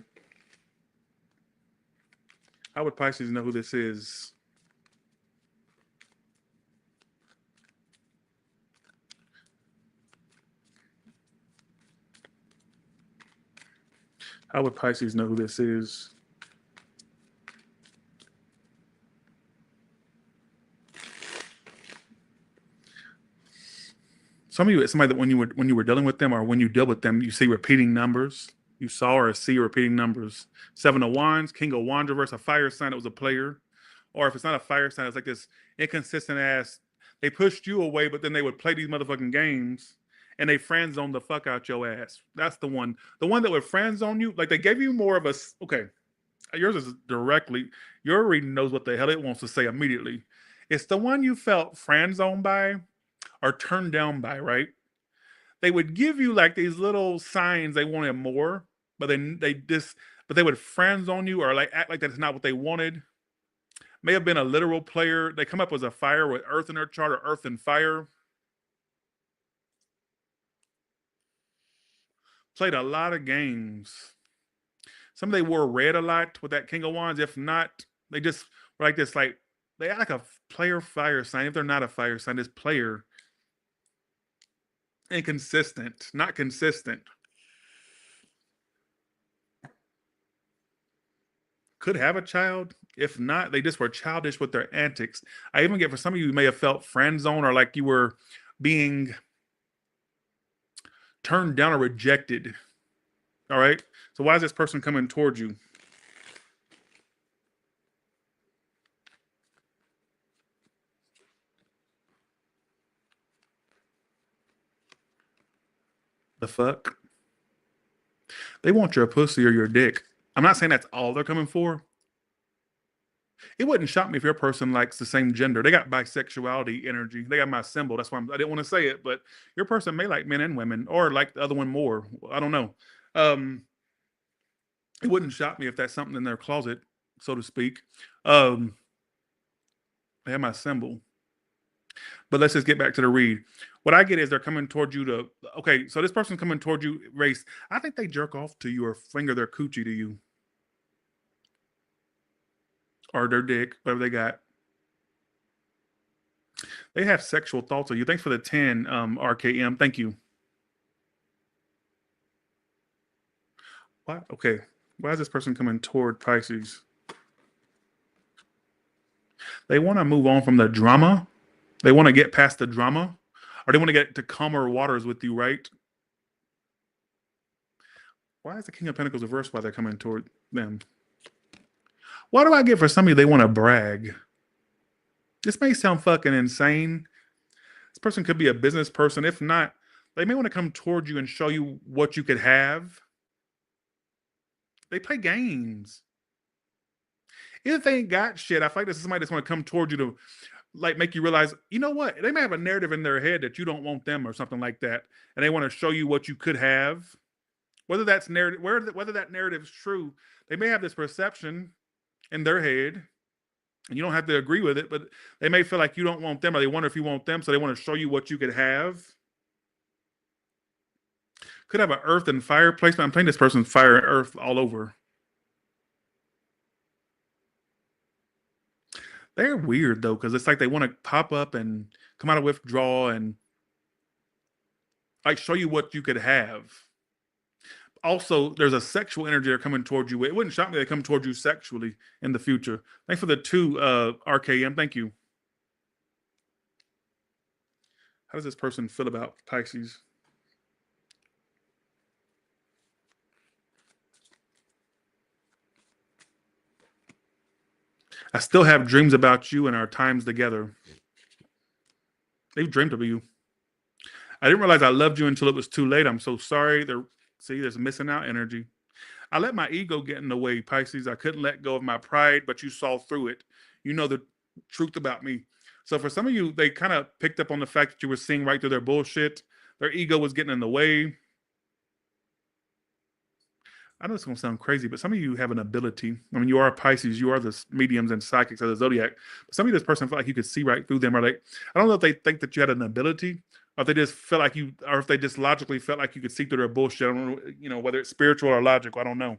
How would Pisces know who this is? How would Pisces know who this is? Some of you, it's somebody that when you were dealing with them, or when you deal with them, you see repeating numbers. You saw or see repeating numbers. 7 of Wands, King of Wands reverse, a fire sign that was a player. Or if it's not a fire sign, it's like this inconsistent ass. They pushed you away, but then they would play these motherfucking games and they friend zone the fuck out your ass. That's the one. The one that would friend zone you, like they gave you more of a, okay, yours is directly, your reading knows what the hell it wants to say immediately. It's the one you felt friend zoned by or turned down by, right? They would give you like these little signs they wanted more, but then but they would friend zone you or like act like that's not what they wanted. May have been a literal player. They come up as a fire with earth in their chart, or earth and fire. Played a lot of games. Some they wore red a lot with that King of Wands. If not, they just were like this, like they act like a player fire sign. If they're not a fire sign, this player. Inconsistent, not consistent. Could have a child. If not, they just were childish with their antics. I even get for some of you may have felt friend zone or like you were being turned down or rejected. All right. So why is this person coming towards you? The fuck? They want your pussy or your dick. I'm not saying that's all they're coming for. It wouldn't shock me if your person likes the same gender. They got bisexuality energy. They got my symbol. That's why I didn't want to say it, but your person may like men and women or like the other one more. I don't know. It wouldn't shock me if that's something in their closet, so to speak. They have my symbol. But let's just get back to the read. What I get is they're coming towards you to, okay, so this person's coming towards you, race. I think they jerk off to you or finger their coochie to you. Or their dick, whatever they got. They have sexual thoughts of you. Thanks for the 10, RKM. Thank you. Why? Okay. Why is this person coming toward Pisces? They want to move on from the drama. They want to get past the drama. Or they want to get to calmer waters with you, right? Why is the King of Pentacles reversed while they're coming toward them? Why do I get for some of you they want to brag? This may sound fucking insane. This person could be a business person. If not, they may want to come toward you and show you what you could have. They play games. If they ain't got shit, I feel like this is somebody that's going to come toward you to like make you realize, you know what? They may have a narrative in their head that you don't want them or something like that. And they want to show you what you could have. Whether that's narrative, whether that narrative is true, they may have this perception in their head. And you don't have to agree with it, but they may feel like you don't want them or they wonder if you want them. So they want to show you what you could have. Could have an earth and fire placement. I'm playing this person's fire and earth all over. They're weird though, because it's like they want to pop up and come out of withdrawal and like show you what you could have. Also, there's a sexual energy they're coming towards you with. It wouldn't shock me if they come towards you sexually in the future. Thanks for the 2, RKM. Thank you. How does this person feel about Pisces? I still have dreams about you and our times together. They've dreamed of you. I didn't realize I loved you until it was too late. I'm so sorry. There's missing out energy. I let my ego get in the way, Pisces. I couldn't let go of my pride, but you saw through it. You know the truth about me. So for some of you, they kind of picked up on the fact that you were seeing right through their bullshit. Their ego was getting in the way. I know it's going to sound crazy, but some of you have an ability. I mean, you are Pisces. You are the mediums and psychics of the zodiac. But some of you, this person felt like you could see right through them. Or like, I don't know if they think that you had an ability, or if they just felt like you, or if they just logically felt like you could see through their bullshit. I don't know, whether it's spiritual or logical. I don't know.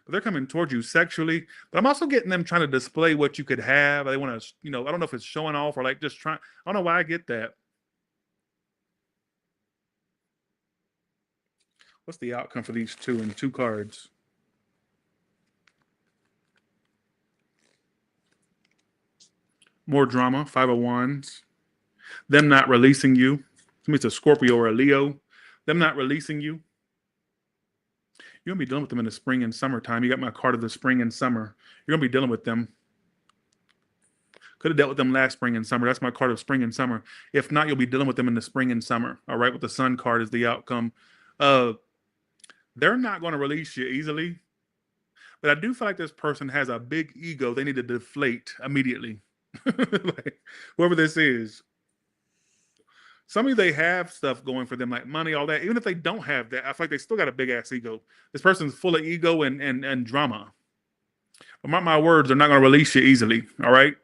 But they're coming towards you sexually. But I'm also getting them trying to display what you could have. They want to, I don't know if it's showing off or like just trying. I don't know why I get that. What's the outcome for these two and 2 cards? More drama, 5 of Wands. Them not releasing you. To me, it's a Scorpio or a Leo. Them not releasing you. You're going to be dealing with them in the spring and summertime. You got my card of the spring and summer. You're going to be dealing with them. Could have dealt with them last spring and summer. That's my card of spring and summer. If not, you'll be dealing with them in the spring and summer. All right, with the sun card is the outcome. They're not going to release you easily. But I do feel like this person has a big ego they need to deflate immediately. Like, whoever this is. Some of you, they have stuff going for them, like money, all that. Even if they don't have that, I feel like they still got a big ass ego. This person's full of ego and drama. But mark my words, they're not going to release you easily. All right.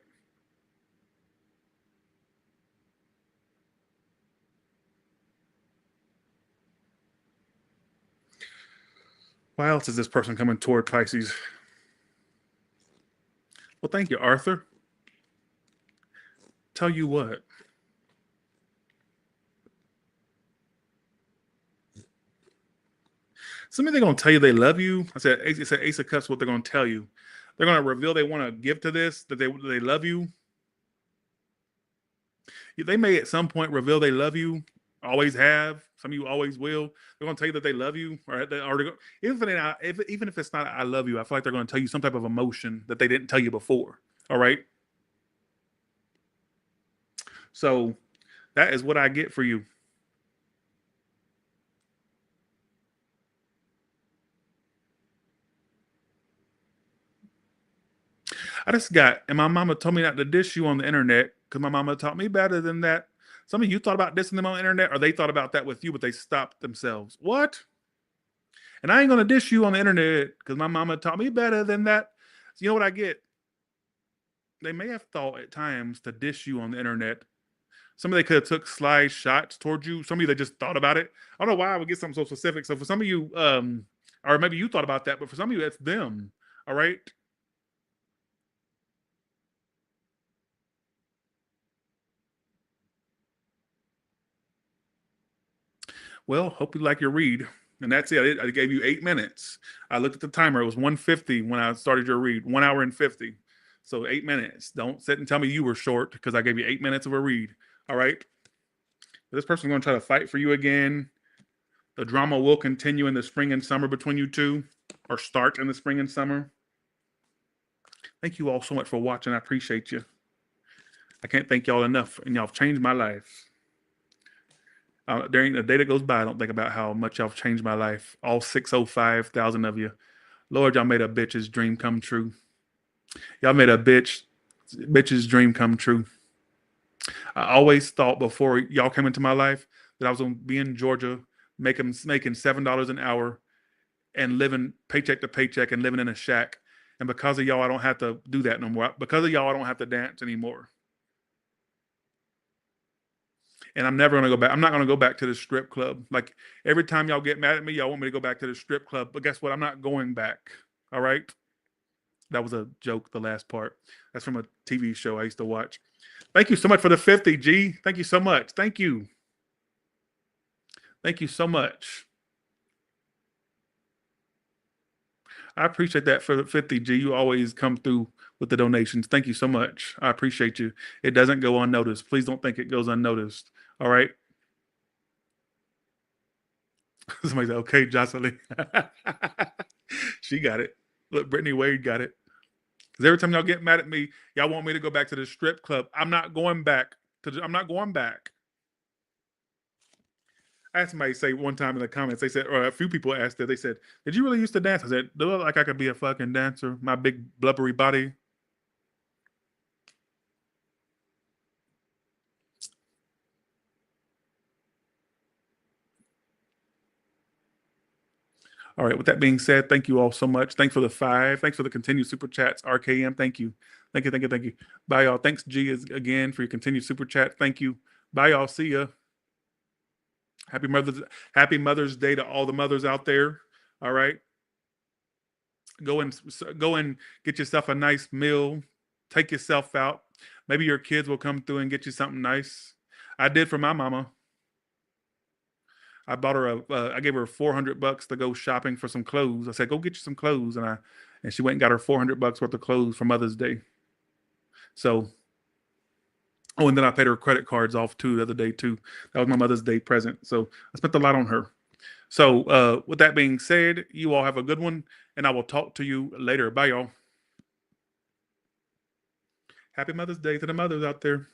Why else is this person coming toward Pisces? Well, thank you, Arthur. Tell you what. Somebody, they're going to tell you they love you. I said, it's an Ace of Cups, what they're going to tell you. They're going to reveal they want to give to this, that they love you. They may at some point reveal they love you, always have. Some of you always will. They're going to tell you that they love you. Or even if it's not I love you, I feel like they're going to tell you some type of emotion that they didn't tell you before. All right? So that is what I get for you. I just got, and my mama told me not to dish you on the internet because my mama taught me better than that. Some of you thought about dissing them on the internet, or they thought about that with you, but they stopped themselves. What? And I ain't going to dish you on the internet because my mama taught me better than that. So you know what I get? They may have thought at times to dish you on the internet. Some of they could have took sly shots towards you. Some of you, they just thought about it. I don't know why I would get something so specific. So for some of you, or maybe you thought about that, but for some of you, it's them. All right? Well, hope you like your read. And that's it. I gave you 8 minutes. I looked at the timer. It was 1:50 when I started your read. 1 hour and 50. So 8 minutes. Don't sit and tell me you were short because I gave you 8 minutes of a read. All right? This person's going to try to fight for you again. The drama will continue in the spring and summer between you two, or start in the spring and summer. Thank you all so much for watching. I appreciate you. I can't thank y'all enough, and y'all have changed my life. There ain't a day that goes by I don't think about how much y'all have changed my life. All 605,000 of you. Lord, y'all made a bitch's dream come true. Y'all made a bitch's dream come true. I always thought before y'all came into my life that I was going to be in Georgia making $7 an hour and living paycheck to paycheck and living in a shack. And because of y'all, I don't have to do that no more. Because of y'all, I don't have to dance anymore. And I'm never going to go back. I'm not going to go back to the strip club. Like every time y'all get mad at me, y'all want me to go back to the strip club. But guess what? I'm not going back. All right? That was a joke, the last part. That's from a TV show I used to watch. Thank you so much for the 50, G. Thank you so much. Thank you. Thank you so much. I appreciate that for the 50, G. You always come through with the donations. Thank you so much. I appreciate you. It doesn't go unnoticed. Please don't think it goes unnoticed. All right? Somebody said, okay, Jocelyn. She got it. Look, Brittany Wade got it. Because every time y'all get mad at me, y'all want me to go back to the strip club. I'm not going back. I'm not going back. I had somebody say one time in the comments, they said, or a few people asked it, they said, did you really used to dance? I said, do it like I could be a fucking dancer, my big blubbery body. All right, with that being said, thank you all so much. Thanks for the 5. Thanks for the continued super chats. RKM, thank you. Thank you, thank you, thank you. Bye, y'all. Thanks, G, again, for your continued super chat. Thank you. Bye, y'all. See ya. Happy Mother's Day to all the mothers out there. All right. Go and get yourself a nice meal. Take yourself out. Maybe your kids will come through and get you something nice. I did for my mama. I bought her I gave her $400 to go shopping for some clothes. I said, go get you some clothes. And she went and got her $400 worth of clothes for Mother's Day. So, oh, and then I paid her credit cards off too the other day too. That was my Mother's Day present. So I spent a lot on her. So with that being said, you all have a good one, and I will talk to you later. Bye, y'all. Happy Mother's Day to the mothers out there.